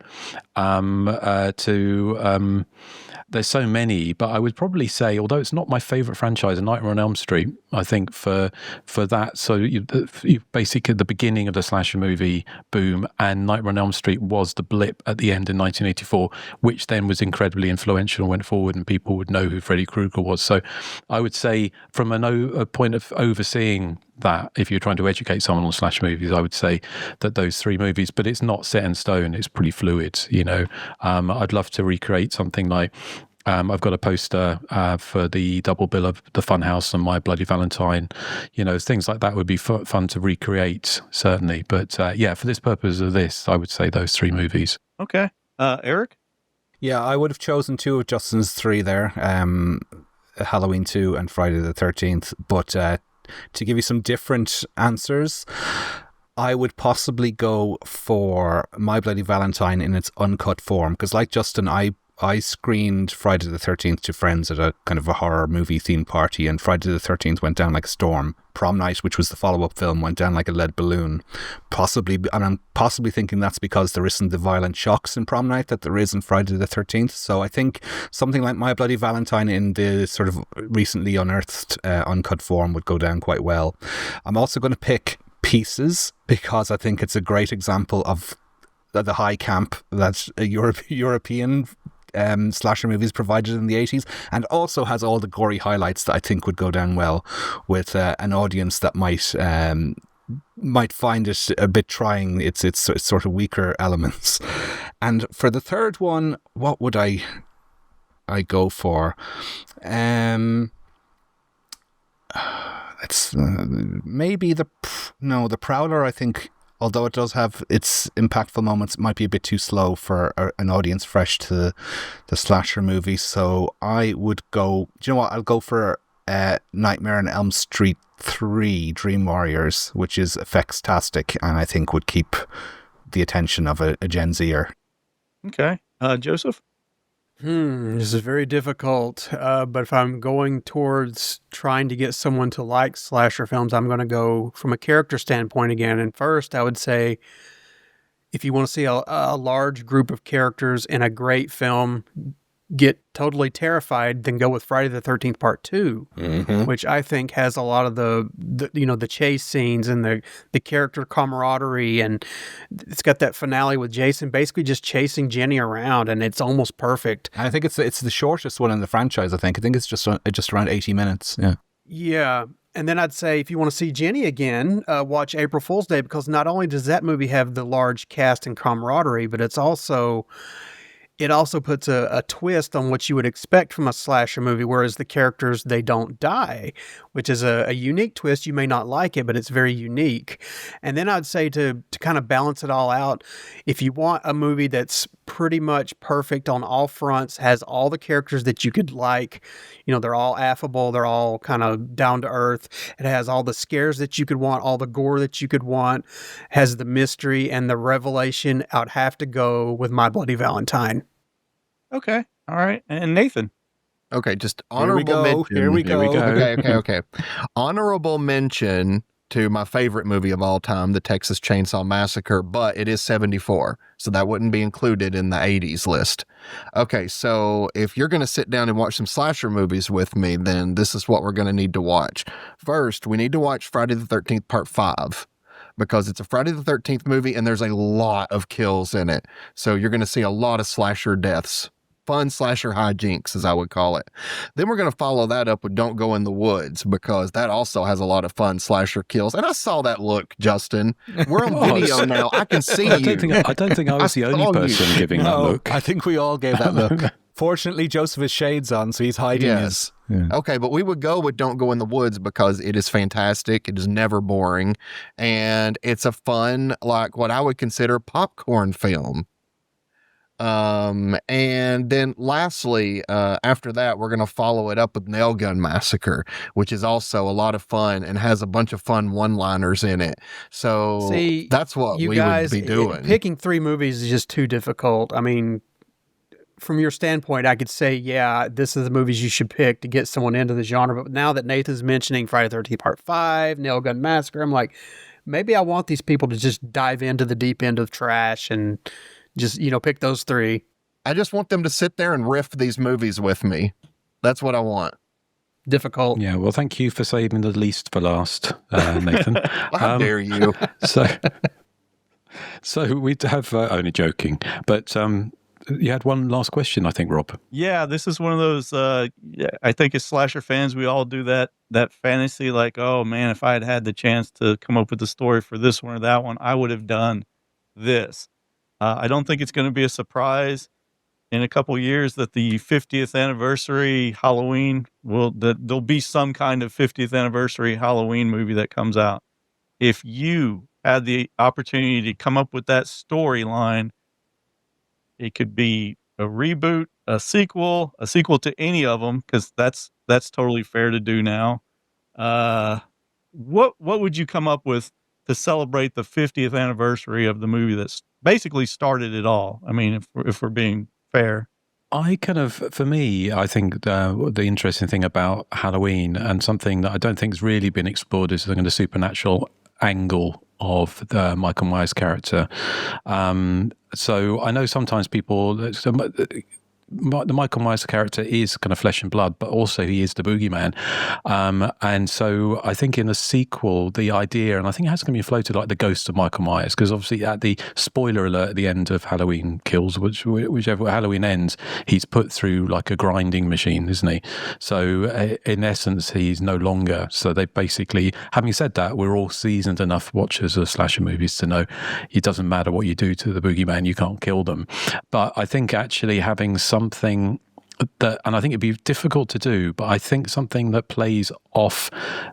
there's so many, but I would probably say, although it's not my favorite franchise, Nightmare on Elm Street, I think for that, so you basically the beginning of the slasher movie boom, and Nightmare on Elm Street was the blip at the end in 1984, which then was incredibly influential and went forward, and people would know who Freddy Krueger was. So I would say from a point of overseeing that, if you're trying to educate someone on slash movies, I would say that those 3 movies, but it's not set in stone, it's pretty fluid, I'd love to recreate something like I've got a poster for the double bill of The Funhouse and My Bloody Valentine. Things like that would be fun to recreate, certainly. But for this purpose of this, I would say those 3 movies. Okay. Erik? Yeah, I would have chosen 2 of Justin's 3 there. Halloween 2 and Friday the 13th, but to give you some different answers, I would possibly go for My Bloody Valentine in its uncut form, because like Justin, I screened Friday the 13th to friends at a kind of a horror movie themed party, and Friday the 13th went down like a storm. Prom Night, which was the follow-up film, went down like a lead balloon. And I'm possibly thinking that's because there isn't the violent shocks in Prom Night that there is in Friday the 13th. So I think something like My Bloody Valentine in the sort of recently unearthed uncut form would go down quite well. I'm also going to pick Pieces, because I think it's a great example of the high camp that European slasher movies provided in the 80s, and also has all the gory highlights that I think would go down well with an audience that might find it a bit trying, its sort of weaker elements. And for the third one, what would I go for? It's maybe the Prowler. I think, although it does have its impactful moments, it might be a bit too slow for an audience fresh to the slasher movie. So I would go, do you know what? I'll go for Nightmare on Elm Street 3 Dream Warriors, which is effects-tastic and I think would keep the attention of a Gen Zer. Okay. Joseph? This is very difficult, but if I'm going towards trying to get someone to like slasher films, I'm going to go from a character standpoint again. And first, I would say, if you want to see a large group of characters in a great film get totally terrified, then go with Friday the 13th Part 2, which I think has a lot of the chase scenes and the character camaraderie, and it's got that finale with Jason basically just chasing Jenny around, and it's almost perfect. And I think it's the shortest one in the franchise. I think it's just around 80 minutes. Yeah. And then I'd say if you want to see Jenny again, watch April Fool's Day, because not only does that movie have the large cast and camaraderie, but it also puts a twist on what you would expect from a slasher movie, whereas the characters, they don't die, which is a unique twist. You may not like it, but it's very unique. And then I'd say to kind of balance it all out, if you want a movie that's pretty much perfect on all fronts, has all the characters that you could like, they're all affable, they're all kind of down to earth, it has all the scares that you could want, all the gore that you could want, has the mystery and the revelation, I'd have to go with My Bloody Valentine. Okay. All right. And Nathan? Okay, just honorable mention. Here we go. Okay. Honorable mention to my favorite movie of all time, the Texas Chainsaw Massacre, but it is 74, so that wouldn't be included in the 80s list. Okay, so if you're going to sit down and watch some slasher movies with me, then this is what we're going to need to watch. First, we need to watch Friday the 13th Part 5. Because it's a Friday the 13th movie and there's a lot of kills in it. So you're going to see a lot of slasher deaths. Fun slasher hijinks, as I would call it. Then we're going to follow that up with Don't Go in the Woods, because that also has a lot of fun slasher kills. And I saw that look, Justin. We're on video now. I can see you. I don't think I was the only person giving that look. I think we all gave that look. Fortunately, Joseph has shades on, so he's hiding his... Yeah. Okay, but we would go with Don't Go in the Woods because it is fantastic. It is never boring. And it's a fun, like what I would consider popcorn film. And then lastly, after that, we're going to follow it up with Nail Gun Massacre, which is also a lot of fun and has a bunch of fun one-liners in it. So that's what we would be doing. Picking 3 movies is just too difficult. I mean, from your standpoint, I could say, yeah, this is the movies you should pick to get someone into the genre. But now that Nathan's mentioning Friday the 13th Part 5, Nail Gun Massacre, I'm like, maybe I want these people to just dive into the deep end of trash and just, pick those 3. I just want them to sit there and riff these movies with me. That's what I want. Difficult. Yeah, well, thank you for saving the least for last, Nathan. How dare you? So we'd have, only joking, but you had one last question, I think, Rob. Yeah, this is one of those, I think as slasher fans, we all do that fantasy, like, oh man, if I had had the chance to come up with a story for this one or that one, I would have done this. I don't think it's going to be a surprise in a couple years that the 50th anniversary Halloween there'll be some kind of 50th anniversary Halloween movie that comes out. If you had the opportunity to come up with that storyline, it could be a reboot, a sequel to any of them, because that's that's totally fair to do now. What would you come up with to celebrate the 50th anniversary of the movie that's basically started it all? I mean, if we're being fair. For me, I think the interesting thing about Halloween, and something that I don't think has really been explored, is the kind of supernatural angle of the Michael Myers character. So I know sometimes people, the Michael Myers character is kind of flesh and blood, but also he is the boogeyman. And so I think in the sequel, the idea, and I think it has going to be floated like the ghost of Michael Myers, because obviously at the spoiler alert at the end of Halloween Kills, whichever Halloween ends, he's put through like a grinding machine, isn't he? So in essence, he's no longer. So they basically, having said that, we're all seasoned enough watchers of slasher movies to know it doesn't matter what you do to the boogeyman, you can't kill them. But I think actually having something that, and I think it'd be difficult to do, but I think something that plays off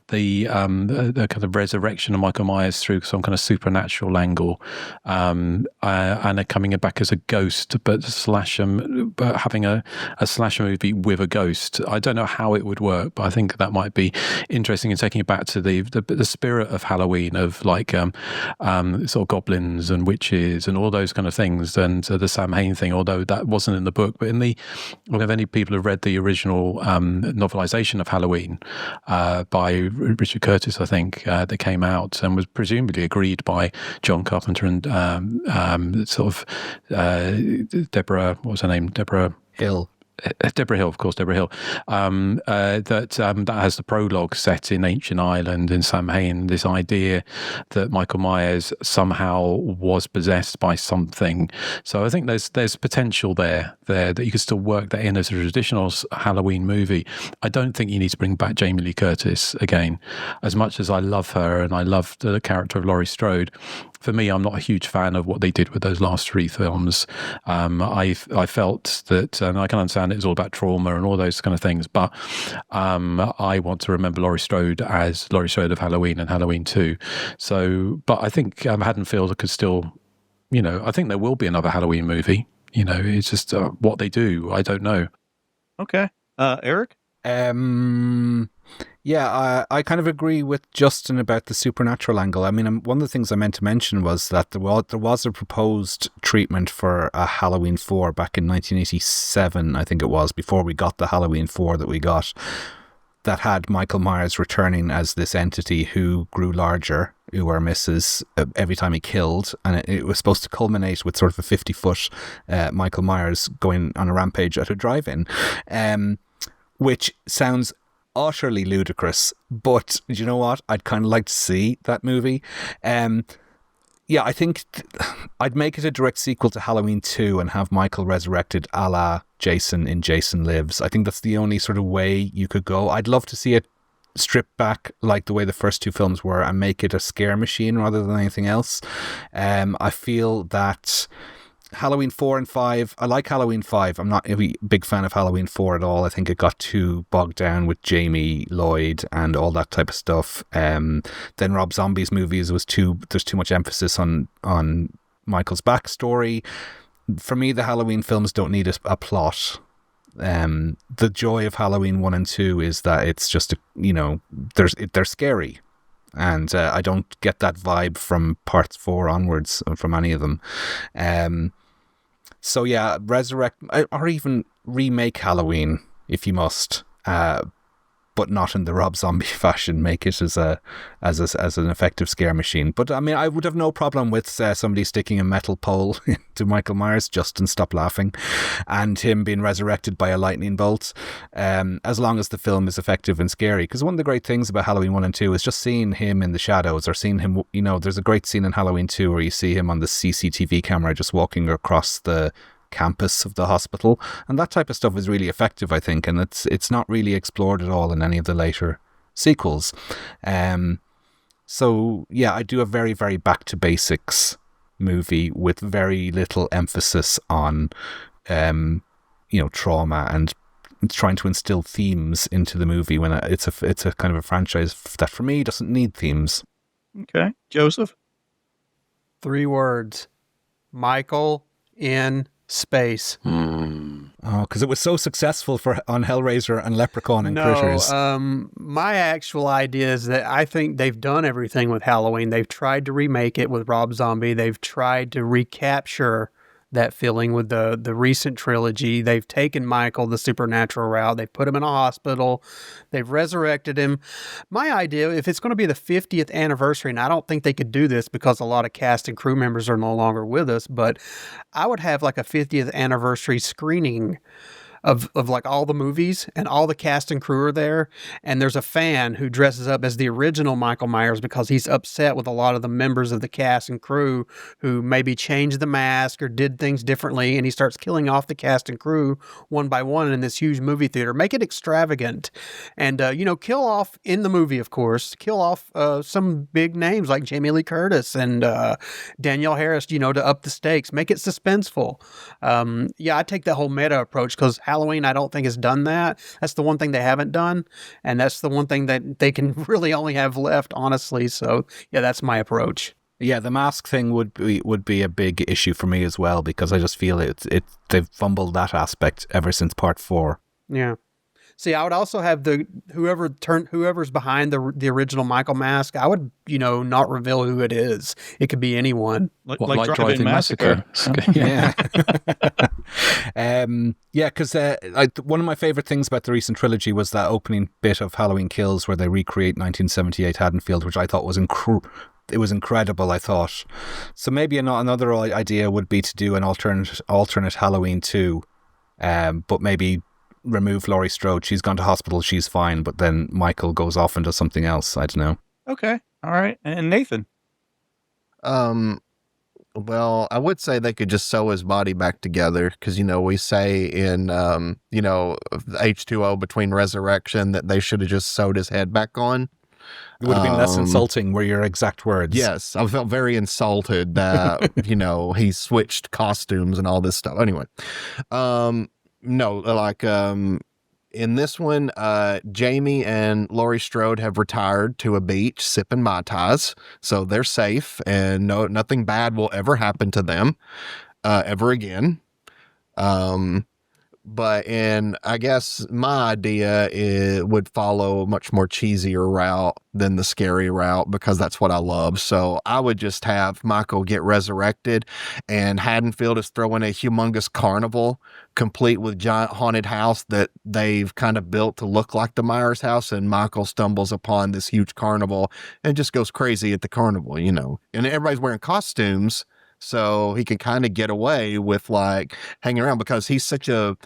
the kind of resurrection of Michael Myers through some kind of supernatural angle, and coming back as a ghost, but having a slasher movie with a ghost. I don't know how it would work, but I think that might be interesting in taking it back to the spirit of Halloween, of like sort of goblins and witches and all those kind of things, and the Sam Hain thing, although that wasn't in the book, but in if any people have read the original novelization of Halloween by Richard Curtis, I think, that came out and was presumably agreed by John Carpenter and Deborah, what was her name? Deborah Hill, of course, Deborah Hill. That has the prologue set in ancient Ireland in Samhain. This idea that Michael Myers somehow was possessed by something. So I think there's potential there that you could still work that in as a traditional Halloween movie. I don't think you need to bring back Jamie Lee Curtis again. As much as I love her and I love the character of Laurie Strode, for me, I'm not a huge fan of what they did with those last three films. I felt that, and I can understand it was all about trauma and all those kind of things, but I want to remember Laurie Strode as Laurie Strode of Halloween and Halloween 2. So, but I think Haddonfield could still, I think there will be another Halloween movie. It's just what they do. I don't know. Okay. Erik? Yeah, I kind of agree with Justin about the supernatural angle. I mean, one of the things I meant to mention was that there was a proposed treatment for a Halloween 4 back in 1987, I think it was, before we got the Halloween 4 that we got, that had Michael Myers returning as this entity who grew larger, who were misses every time he killed, and it was supposed to culminate with sort of a 50-foot Michael Myers going on a rampage at a drive-in, which sounds utterly ludicrous, but you know what? I'd kind of like to see that movie. Yeah, I think I'd make it a direct sequel to Halloween 2 and have Michael resurrected a la Jason in Jason Lives. I think that's the only sort of way you could go. I'd love to see it stripped back like the way the first two films were and make it a scare machine rather than anything else. I feel that Halloween 4 and 5, I like Halloween 5. I'm not a big fan of Halloween 4 at all. I think it got too bogged down with Jamie Lloyd and all that type of stuff. Then Rob Zombie's movies there's too much emphasis on Michael's backstory. For me, the Halloween films don't need a plot. The joy of Halloween 1 and 2 is that it's just, they're scary. And I don't get that vibe from parts 4 onwards from any of them. So yeah, resurrect or even remake Halloween if you must, but not in the Rob Zombie fashion. Make it as an effective scare machine. But I mean, I would have no problem with somebody sticking a metal pole to Michael Myers, Justin, stop laughing, and him being resurrected by a lightning bolt, as long as the film is effective and scary. Because one of the great things about Halloween 1 and 2 is just seeing him in the shadows, or seeing him, there's a great scene in Halloween 2 where you see him on the CCTV camera just walking across the campus of the hospital, and that type of stuff is really effective, I think, and it's not really explored at all in any of the later sequels. So yeah, I do a very, very back to basics movie with very little emphasis on trauma and trying to instill themes into the movie when it's a kind of a franchise that for me doesn't need themes. Okay. Joseph? 3 words. Michael in space. Oh, because it was so successful on Hellraiser and Leprechaun and Critters. My actual idea is that I think they've done everything with Halloween. They've tried to remake it with Rob Zombie. They've tried to recapture that feeling with the recent trilogy. They've taken Michael the supernatural route. They've put him in a hospital. They've resurrected him. My idea, if it's going to be the 50th anniversary, and I don't think they could do this because a lot of cast and crew members are no longer with us, but I would have like a 50th anniversary screening of like all the movies, and all the cast and crew are there, and there's a fan who dresses up as the original Michael Myers because he's upset with a lot of the members of the cast and crew who maybe changed the mask or did things differently, and he starts killing off the cast and crew one by one in this huge movie theater. Make it extravagant, and kill off in the movie, of course, kill off some big names like Jamie Lee Curtis and Danielle Harris, to up the stakes. Make it suspenseful. I take the whole meta approach because Halloween, I don't think, has done that. That's the one thing they haven't done, and that's the one thing that they can really only have left, honestly. So, yeah, that's my approach. Yeah, the mask thing would be a big issue for me as well, because I just feel they've fumbled that aspect ever since part 4. Yeah. See, I would also have whoever's behind the original Michael mask. I would, not reveal who it is. It could be anyone. Like Drive-In Massacre. Yeah. Because one of my favorite things about the recent trilogy was that opening bit of Halloween Kills where they recreate 1978 Haddonfield, which I thought was it was incredible, I thought. So maybe another idea would be to do an alternate Halloween 2, but maybe remove Laurie Strode. She's gone to hospital, she's fine, but then Michael goes off and does something else. I don't know. Okay. All right. And Nathan? Well, I would say they could just sew his body back together because, we say in, H2O between Resurrection that they should have just sewed his head back on. It would have been less insulting, were your exact words. Yes, I felt very insulted that, he switched costumes and all this stuff. Anyway, in this one, Jamie and Laurie Strode have retired to a beach sipping Mai Tais, so they're safe and nothing bad will ever happen to them ever again. But I guess my idea would follow a much more cheesier route than the scary route because that's what I love. So I would just have Michael get resurrected and Haddonfield is throwing a humongous carnival complete with giant haunted house that they've kind of built to look like the Myers house. And Michael stumbles upon this huge carnival and just goes crazy at the carnival, and everybody's wearing costumes. So he can kind of get away with hanging around because he's such a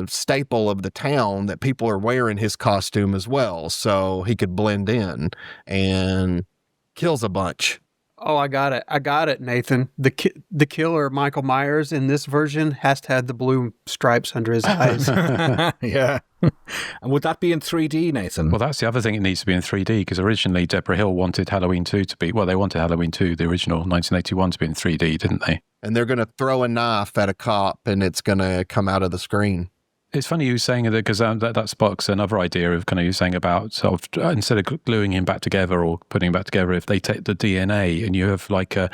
staple of the town that people are wearing his costume as well. So he could blend in and kills a bunch. Oh, I got it, Nathan. The killer, Michael Myers, in this version has to have the blue stripes under his eyes. Yeah. And would that be in 3D, Nathan? Well, that's the other thing. It needs to be in 3D because originally Deborah Hill wanted Halloween 2 to be, they wanted Halloween 2, the original 1981, to be in 3D, didn't they? And they're going to throw a knife at a cop and it's going to come out of the screen. It's funny you saying that because that sparks another idea of kind of you saying about sort of instead of gluing him back together or putting him back together, if they take the DNA and you have like a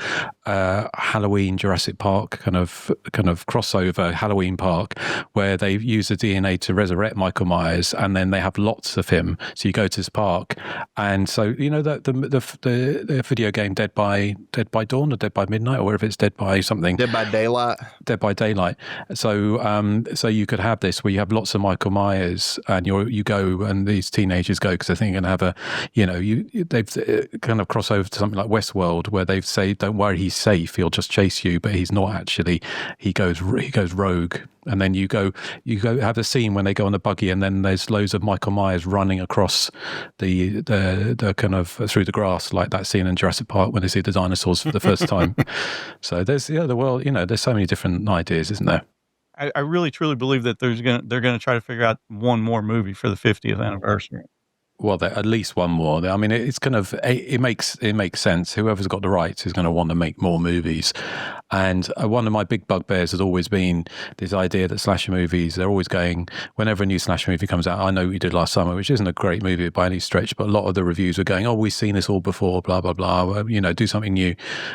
Halloween Jurassic Park kind of crossover Halloween Park where they use the DNA to resurrect Michael Myers and then they have lots of him. So you go to this park and so that the video game Dead by Dawn or Dead by Midnight or wherever it's Dead by something. Dead by Daylight. Dead by Daylight. So you could have this where you have lots of Michael Myers and you go and these teenagers go because they think they're going to have they've kind of cross over to something like Westworld where they say, don't worry, he's safe, he'll just chase you, but he's not actually. He goes rogue. And then you go have the scene when they go on the buggy and then there's loads of Michael Myers running across the kind of through the grass like that scene in Jurassic Park when they see the dinosaurs for the first time. So there's there's so many different ideas, isn't there? I really truly believe that they're going to try to figure out one more movie for the 50th anniversary. Well, at least one more. I mean, it's kind of it makes sense. Whoever's got the rights is going to want to make more movies. And one of my big bugbears has always been this idea that slasher movies, they're always going, whenever a new slasher movie comes out, I know we did last summer, which isn't a great movie by any stretch, but a lot of the reviews were going, oh, we've seen this all before, blah, blah, blah, do something new.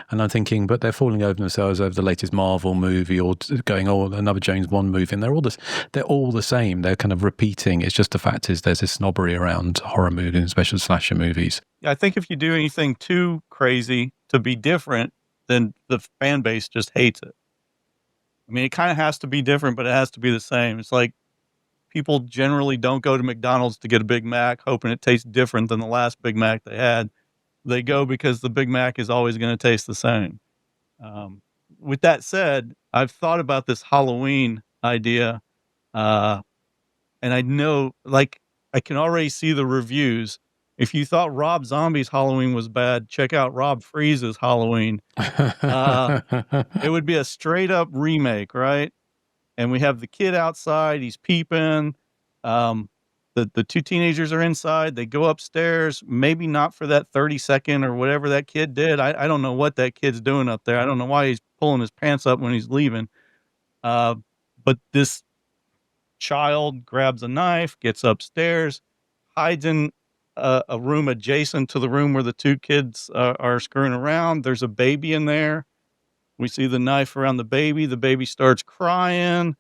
And I'm thinking, but they're falling over themselves over the latest Marvel movie or going, oh, another James Bond movie. And they're all the same. They're kind of repeating. It's just the fact is there's this snobbery around horror movies, especially slasher movies. I think if you do anything too crazy to be different, then the fan base just hates it. I mean, it kind of has to be different, but it has to be the same. It's like people generally don't go to McDonald's to get a Big Mac hoping it tastes different than the last Big Mac they had. They go because the Big Mac is always going to taste the same. With that said, I've thought about this Halloween idea, and I know, like, I can already see the reviews. If you thought Rob Zombie's Halloween was bad, check out Rob Freese's Halloween. It would be a straight up remake, right? And we have the kid outside, he's peeping. The two teenagers are inside, they go upstairs, maybe not for that 30-second or whatever that kid did. I don't know what that kid's doing up there. I don't know why he's pulling his pants up when he's leaving. But this child grabs a knife, gets upstairs, hides in a room adjacent to the room where the two kids are screwing around. There's a baby in there. We see the knife around the baby. The baby starts crying.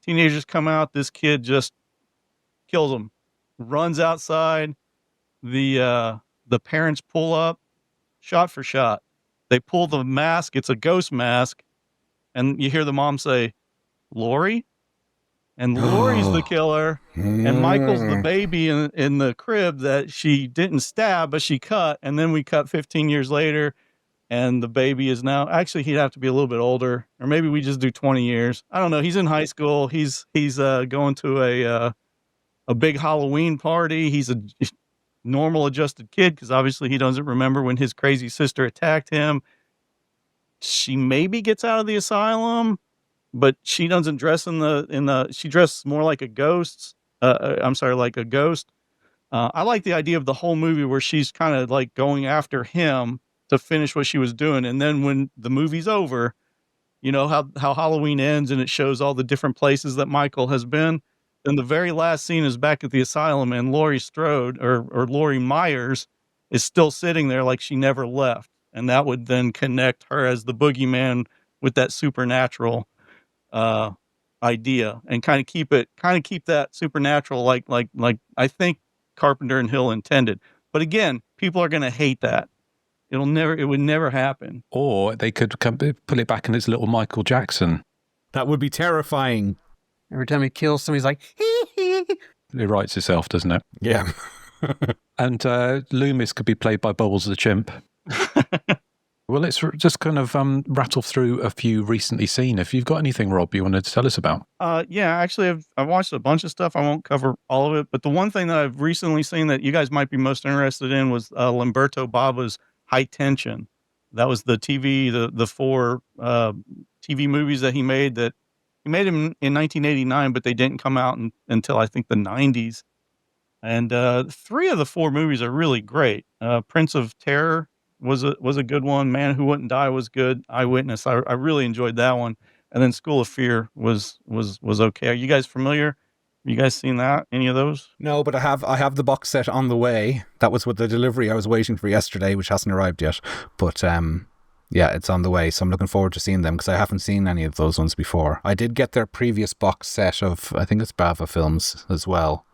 Teenagers come out. This kid just kills them, runs outside. The parents pull up, shot for shot. They pull the mask. It's a ghost mask. And you hear the mom say, Lori? And Lori's the killer, and Michael's the baby in the crib that she didn't stab, but she cut. And then we cut 15 years later, and the baby is now, actually, he'd have to be a little bit older, or maybe we just do 20 years. I don't know. He's in high school. He's going to a big Halloween party. He's a normal adjusted kid because obviously he doesn't remember when his crazy sister attacked him. She maybe gets out of the asylum, but she doesn't dress she dresses more like a ghost. Like a ghost. I like the idea of the whole movie where she's kind of like going after him to finish what she was doing. And then when the movie's over, you know how Halloween ends and it shows all the different places that Michael has been. Then the very last scene is back at the asylum and Laurie Strode or Laurie Myers is still sitting there like she never left. And that would then connect her as the boogeyman with that supernatural idea and kind of keep that supernatural like I think Carpenter and Hill intended. But again, people are going to hate that. It would never happen. Or they could pull it back and it's little Michael Jackson. That would be terrifying. Every time he kills somebody, he's like, hee hee. It writes itself, doesn't it? Yeah. And Loomis could be played by Bubbles the Chimp. Well, let's just kind of rattle through a few recently seen. If you've got anything, Rob, you wanted to tell us about? Yeah, actually, I've watched a bunch of stuff. I won't cover all of it, but the one thing that I've recently seen that you guys might be most interested in was Lamberto Bava's High Tension. That was the four TV movies that he made. That he made them in 1989, but they didn't come out until I think the 90s. And 3 of the 4 movies are really great. Prince of Terror was a good one. Man Who Wouldn't Die was good. Eyewitness, I really enjoyed that one. And then School of Fear was okay. Are you guys familiar? Have you guys seen that? Any of those? No, but I have the box set on the way. That was with the delivery I was waiting for yesterday, which hasn't arrived yet. But yeah, it's on the way. So I'm looking forward to seeing them because I haven't seen any of those ones before. I did get their previous box set of, I think it's Bava films as well.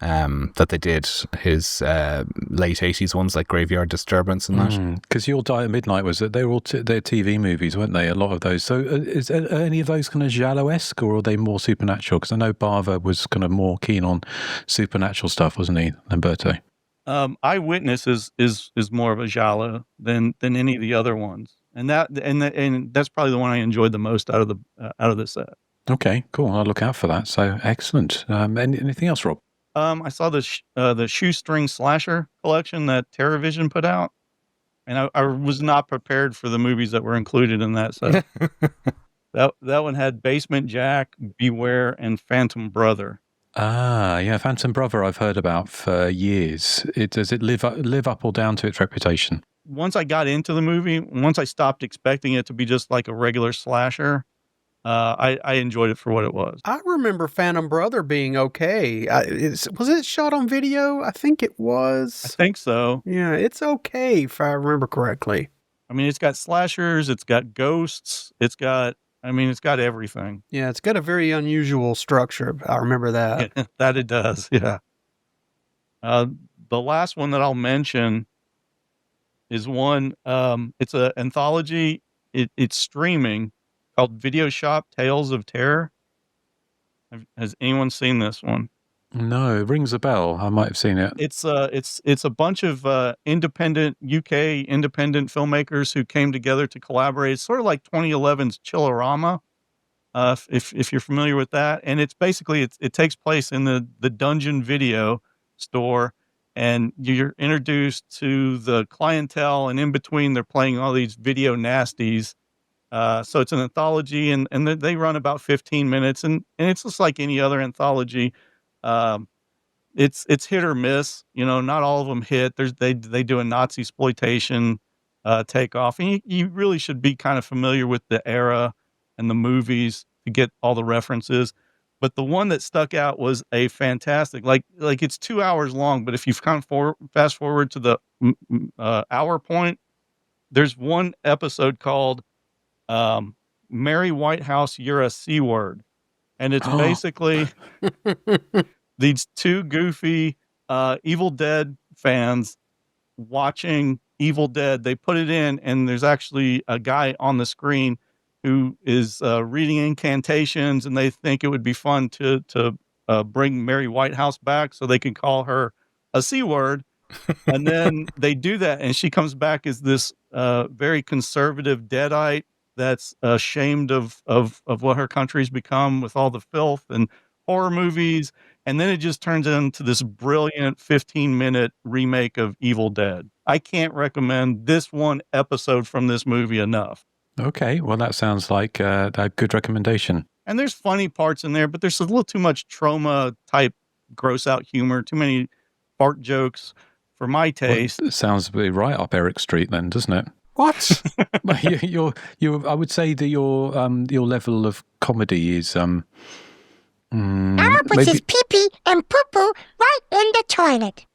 That they did his late 80s ones like Graveyard Disturbance and that. Because You'll Die at Midnight was that they were all they're TV movies, weren't they? A lot of those. So are any of those kind of giallo-esque or are they more supernatural? Because I know Bava was kind of more keen on supernatural stuff, wasn't he, Lamberto? Eyewitness is more of a giallo than any of the other ones, and that's probably the one I enjoyed the most out of the set. Okay, cool. I'll look out for that. So excellent. Anything else, Rob? I saw the Shoestring Slasher collection that TerraVision put out, and I was not prepared for the movies that were included in that set. that one had Basement Jack, Beware, and Phantom Brother. Yeah, Phantom Brother I've heard about for years. Does it live up or down to its reputation? Once I got into the movie, once I stopped expecting it to be just like a regular slasher, I enjoyed it for what it was. I remember Phantom Brother being okay. Was it shot on video? I think it was. I think so. Yeah, it's okay if I remember correctly. I mean, it's got slashers, it's got ghosts, it's got everything. Yeah, it's got a very unusual structure. I remember that. Yeah, that it does, yeah. The last one that I'll mention is one, it's an anthology. It's streaming called Video Shop Tales of Terror. Has anyone seen this one? No, it rings a bell. I might have seen it. It's a bunch of independent UK independent filmmakers who came together to collaborate. It's sort of like 2011's Chillerama, if you're familiar with that. And it's basically it takes place in the Dungeon Video store, and you're introduced to the clientele, and in between they're playing all these video nasties. So it's an anthology, and they run about 15 minutes, and it's just like any other anthology. It's hit or miss, not all of them hit. They do a Nazi exploitation takeoff, and you really should be kind of familiar with the era and the movies to get all the references. But the one that stuck out was a fantastic, like it's 2 hours long, but if you kind of fast forward to the hour point, there's one episode called Mary Whitehouse, You're a C-Word. And it's basically these two goofy Evil Dead fans watching Evil Dead. They put it in, and there's actually a guy on the screen who is reading incantations, and they think it would be fun to bring Mary Whitehouse back so they can call her a C-word. And then they do that, and she comes back as this very conservative Deadite that's ashamed of what her country's become with all the filth and horror movies. And then it just turns into this brilliant 15-minute remake of Evil Dead. I can't recommend this one episode from this movie enough. Okay, well, that sounds like a good recommendation. And there's funny parts in there, but there's a little too much trauma-type gross-out humor, too many fart jokes for my taste. Well, it sounds to be right up Erik Street then, doesn't it? What? I would say that your level of comedy is Arnold puts his pee-pee and poo-poo right in the toilet.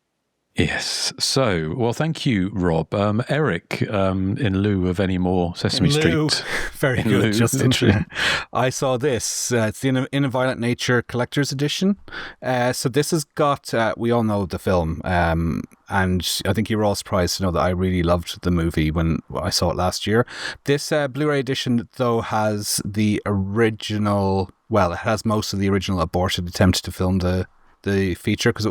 Yes. So, well, thank you, Rob. Erik, in lieu of any more Sesame Street. Very good, Justin. I saw this. It's the In a Violent Nature Collector's Edition. So this has got, we all know the film, and I think you were all surprised to know that I really loved the movie when I saw it last year. This Blu-ray edition, though, has the original, well, it has most of the original aborted attempt to film the feature, because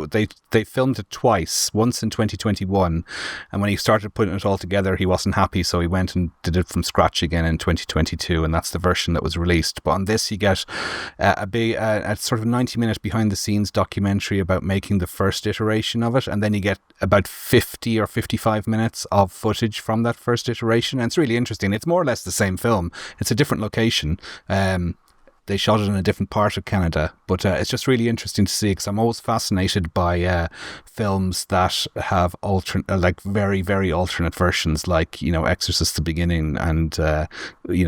they filmed it twice, once in 2021, and when he started putting it all together he wasn't happy, so he went and did it from scratch again in 2022, and that's the version that was released. But on this you get a sort of 90-minute behind the scenes documentary about making the first iteration of it, and then you get about 50 or 55 minutes of footage from that first iteration, and it's really interesting. It's more or less the same film, it's a different location. They shot it in a different part of Canada, but it's just really interesting to see, because I'm always fascinated by films that have like very, very alternate versions, like, Exorcist the Beginning and,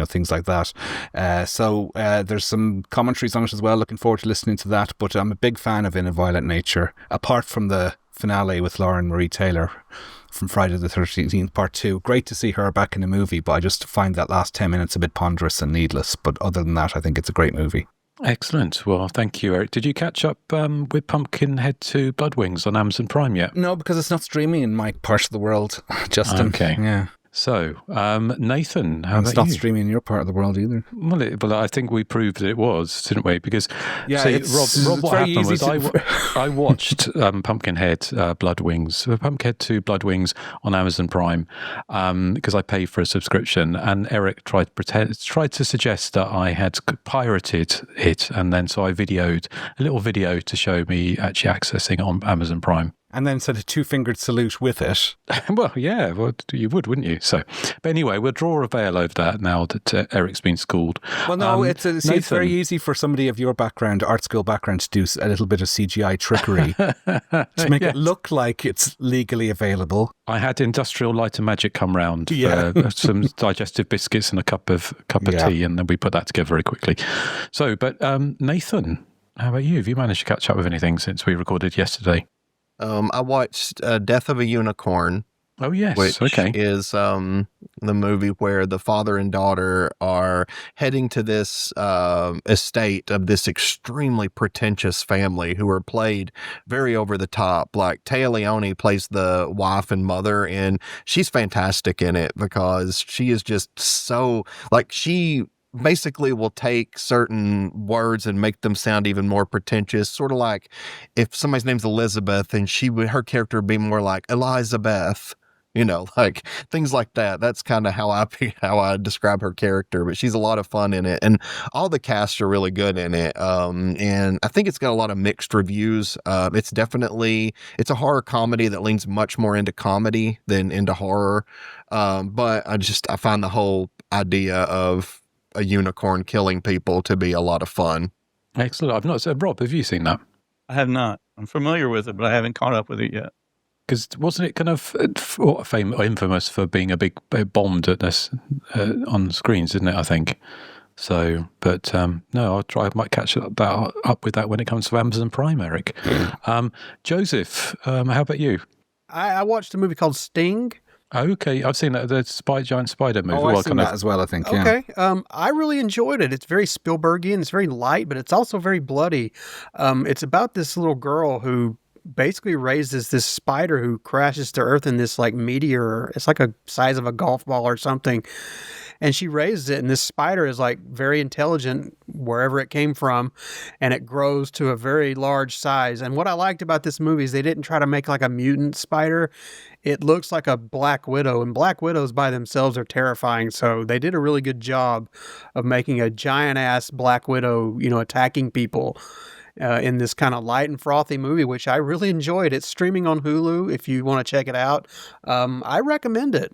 things like that. So there's some commentaries on it as well. Looking forward to listening to that, but I'm a big fan of In a Violent Nature, apart from the finale with Lauren Marie Taylor from Friday the 13th Part 2. Great to see her back in a movie, but I just find that last 10 minutes a bit ponderous and needless. But other than that, I think it's a great movie. Excellent. Well, thank you, Erik. Did you catch up with Pumpkinhead 2 Blood Wings on Amazon Prime yet? No, because it's not streaming in my part of the world, Justin. Okay. Yeah. So, Nathan, how it's about not you? streaming in your part of the world either. Well, I think we proved that it was, didn't we? Because, Rob, what happened was I watched Pumpkinhead Blood Wings, Pumpkinhead 2 Blood Wings on Amazon Prime, because I paid for a subscription, and Erik tried to suggest that I had pirated it, and then so I videoed a little video to show me actually accessing on Amazon Prime. And then said a two-fingered salute with it. Well, yeah, well, you would, wouldn't you? So, but anyway, we'll draw a veil over that now that Eric's been schooled. Well, no, it's very easy for somebody of your background, art school background, to do a little bit of CGI trickery to make it look like it's legally available. I had Industrial Light and Magic come round for some digestive biscuits and a cup of tea, and then we put that together very quickly. So, but Nathan, how about you? Have you managed to catch up with anything since we recorded yesterday? I watched Death of a Unicorn. Oh, yes. Which okay. is the movie where the father and daughter are heading to this estate of this extremely pretentious family who are played very over the top. Like, Téa Leoni plays the wife and mother, and she's fantastic in it because she is just so, like, she basically will take certain words and make them sound even more pretentious. Sort of like if somebody's name's Elizabeth and her character would be more like Elizabeth, like things like that. That's kind of how I describe her character, but she's a lot of fun in it. And all the cast are really good in it. And I think it's got a lot of mixed reviews. It's a horror comedy that leans much more into comedy than into horror. But I find the whole idea of a unicorn killing people to be a lot of fun. Excellent. I've not said, Rob, have you seen that? I have not. I'm familiar with it, but I haven't caught up with it yet. Because wasn't it kind of infamous for being a big bombed at this on screens, isn't it? I think so. But no, I might catch up with that when it comes to Amazon Prime, Erik. Joseph, how about you? I watched a movie called Sting. Okay, I've seen that, the giant spider movie. I've seen that as well, I think. Yeah. Okay, I really enjoyed it. It's very Spielbergian. It's very light, but it's also very bloody. It's about this little girl who basically raises this spider who crashes to Earth in this like meteor. It's like a size of a golf ball or something. And she raises it, and this spider is like very intelligent wherever it came from, and it grows to a very large size. And what I liked about this movie is they didn't try to make like a mutant spider. It looks like a Black Widow, and Black Widows by themselves are terrifying. So they did a really good job of making a giant ass Black Widow, attacking people. In this kind of light and frothy movie, which I really enjoyed. It's streaming on Hulu if you want to check it out. I recommend it.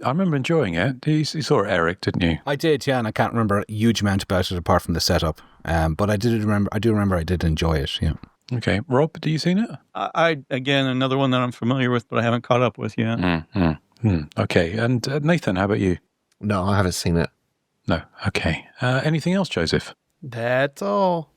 I remember enjoying it. You saw it, Erik, didn't you? I did, yeah, and I can't remember a huge amount about it apart from the setup. But I do remember I did enjoy it, yeah. Okay. Rob, have you seen it? I again, another one that I'm familiar with, but I haven't caught up with yet. Okay. And Nathan, how about you? No, I haven't seen it. No. Okay. Anything else, Joseph? That's all.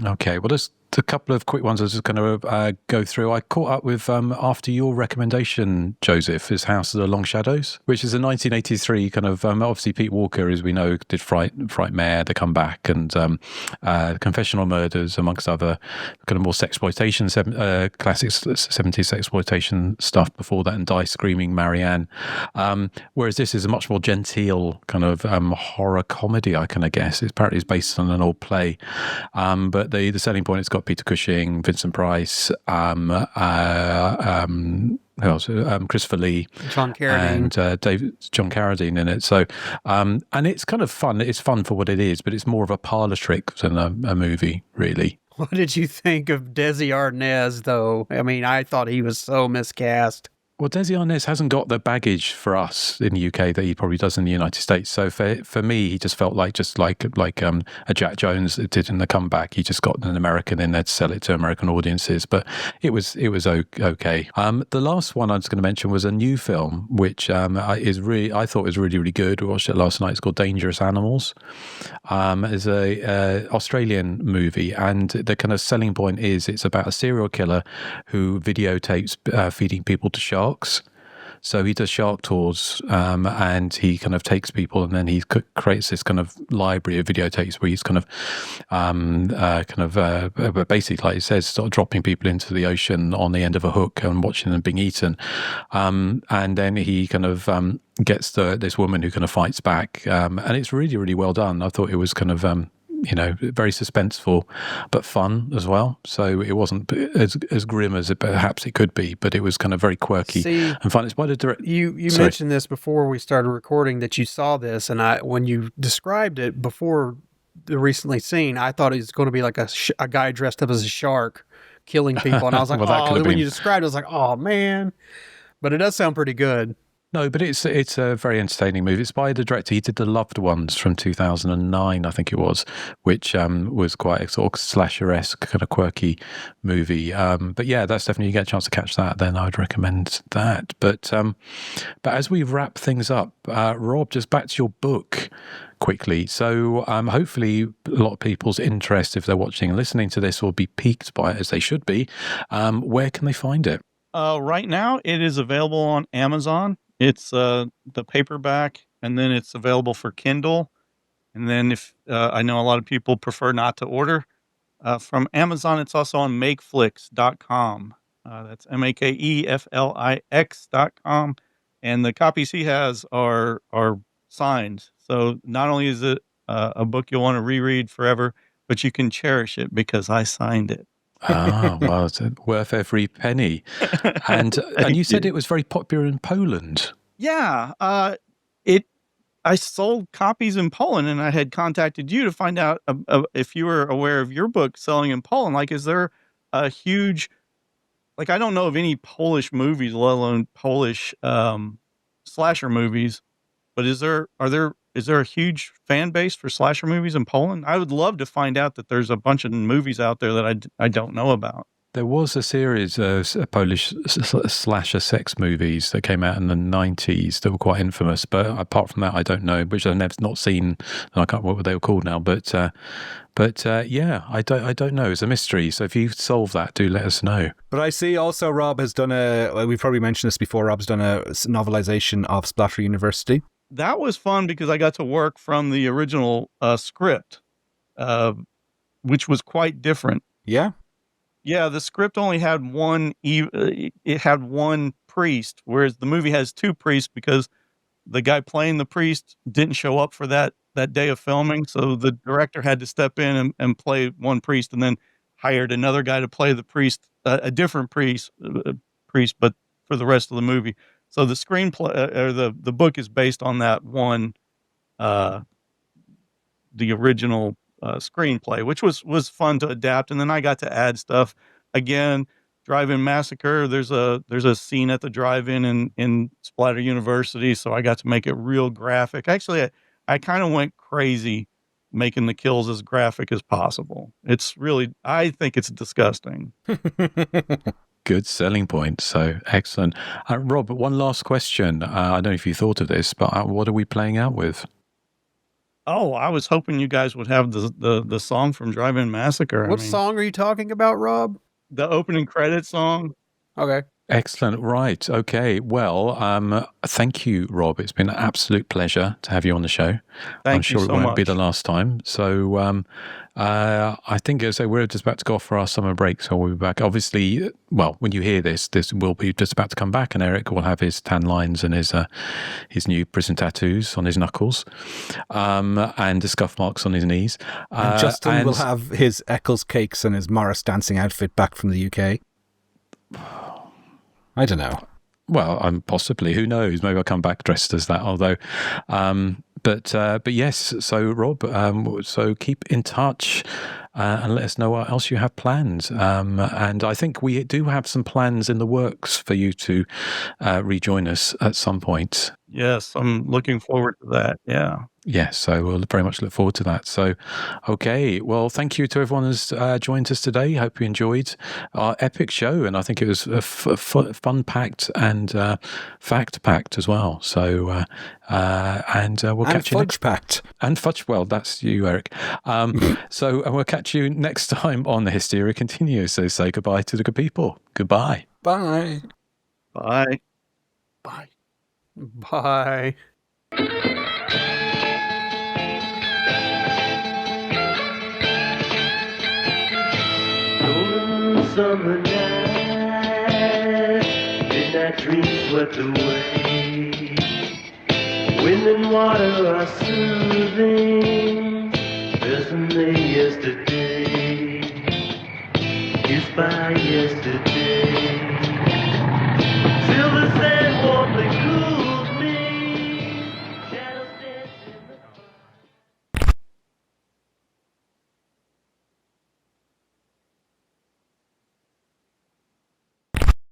Okay. Well, there's a couple of quick ones I was just going to go through. I caught up with, after your recommendation, Joseph, is House of the Long Shadows, which is a 1983 kind of, obviously Pete Walker, as we know, did Frightmare, The Comeback, and Confessional Murders, amongst other kind of more sexploitation, classic 70s sexploitation stuff before that, and Die Screaming Marianne. Whereas this is a much more genteel kind of horror comedy, I kind of guess. Apparently it's based on an old play. But the selling point, it's got Peter Cushing, Vincent Price, who else? Christopher Lee, John Carradine, and John Carradine in it. So, and it's kind of fun. It's fun for what it is, but it's more of a parlor trick than a movie, really. What did you think of Desi Arnaz, though? I mean, I thought he was so miscast. Well, Desi Arnaz hasn't got the baggage for us in the UK that he probably does in the United States. So for me, he just felt like a Jack Jones did in The Comeback. He just got an American in there to sell it to American audiences. But it was okay. The last one I was going to mention was a new film, which I thought was really, really good. We watched it last night. It's called Dangerous Animals. It's a Australian movie, and the kind of selling point is it's about a serial killer who videotapes feeding people to sharks. So he does shark tours, and he kind of takes people, and then he creates this kind of library of videotapes where he's basically, like it says, sort of dropping people into the ocean on the end of a hook and watching them being eaten. And then he kind of gets this woman who kind of fights back, and it's really, really well done. I thought it was kind of very suspenseful, but fun as well. So it wasn't as grim as perhaps it could be, but it was kind of very quirky and fun. It's by the director. You mentioned this before we started recording that you saw this, and when you described it before the recently seen, I thought it was going to be like a guy dressed up as a shark killing people. And I was like, Well, that could oh, have when been- you described it, I was like, oh, man. But it does sound pretty good. No, but it's a very entertaining movie. It's by the director. He did The Loved Ones from 2009, I think it was, which was quite a sort of slasher-esque, kind of quirky movie. But yeah, that's definitely, you get a chance to catch that, then I would recommend that. But as we wrap things up, Rob, just back to your book quickly. So hopefully a lot of people's interest, if they're watching and listening to this, will be piqued by it, as they should be. Where can they find it? Right now, it is available on Amazon. It's the paperback, and then it's available for Kindle. And then if I know a lot of people prefer not to order from Amazon, it's also on makeflix.com. That's MAKEFLIX.com. And the copies he has are signed. So not only is it a book you'll want to reread forever, but you can cherish it because I signed it. Well, it's worth every penny. And you said it was very popular in Poland. Yeah, I sold copies in Poland, and I had contacted you to find out if you were aware of your book selling in Poland. Like, is there a huge, like, I don't know of any Polish movies, let alone Polish slasher movies, but is there a huge fan base for slasher movies in Poland? I would love to find out that there's a bunch of movies out there that I don't know about. There was a series of Polish slasher sex movies that came out in the 90s that were quite infamous, but apart from that, I don't know, which I've never not seen. I can't remember what they were called now, but yeah, I don't know. It's a mystery. So if you solve that, do let us know. But I see also Rob has done we've probably mentioned this before, Rob's done a novelization of Splatter University. That was fun because I got to work from the original script, which was quite different. Yeah. Yeah, the script only had one priest, whereas the movie has two priests because the guy playing the priest didn't show up for that day of filming. So the director had to step in and play one priest, and then hired another guy to play the priest, a different priest, but for the rest of the movie. So the screenplay or the book is based on that one, the original screenplay, which was fun to adapt. And then I got to add stuff again. Drive-In Massacre. There's a scene at the drive-in in Splatter University, so I got to make it real graphic. Actually, I kind of went crazy making the kills as graphic as possible. It's really, I think it's disgusting. Good selling point. So excellent. Rob, one last question. I don't know if you thought of this, but what are we playing out with? Oh, I was hoping you guys would have the song from Drive-In Massacre. What song are you talking about, Rob? The opening credit song. Okay. Excellent. Right. Okay. Well, thank you, Rob. It's been an absolute pleasure to have you on the show. I'm sure it won't be the last time. So I think, as I say, we're just about to go off for our summer break, so we'll be back. Obviously, well, when you hear this will be just about to come back, and Erik will have his tan lines and his new prison tattoos on his knuckles, and the scuff marks on his knees. And Justin will have his Eccles cakes and his Morris dancing outfit back from the UK. I don't know. Well, possibly. Who knows? Maybe I'll come back dressed as that. Although, but yes. So, Rob, so keep in touch and let us know what else you have planned. And I think we do have some plans in the works for you to rejoin us at some point. Yes, I'm looking forward to that. Yeah. Yes, so we'll very much look forward to that. So, okay, well, thank you to everyone who's joined us today. Hope you enjoyed our epic show, and I think it was fun-packed and fact-packed as well. So, and we'll catch you fudge-packed. And fudge, well, that's you, Erik. So we'll catch you next time on The Hysteria Continues. So say goodbye to the good people. Goodbye. Bye. Bye. Bye. Bye. Summer night, midnight dreams swept away. Wind and water are soothing, present day yesterday, kissed by yesterday. Till the sand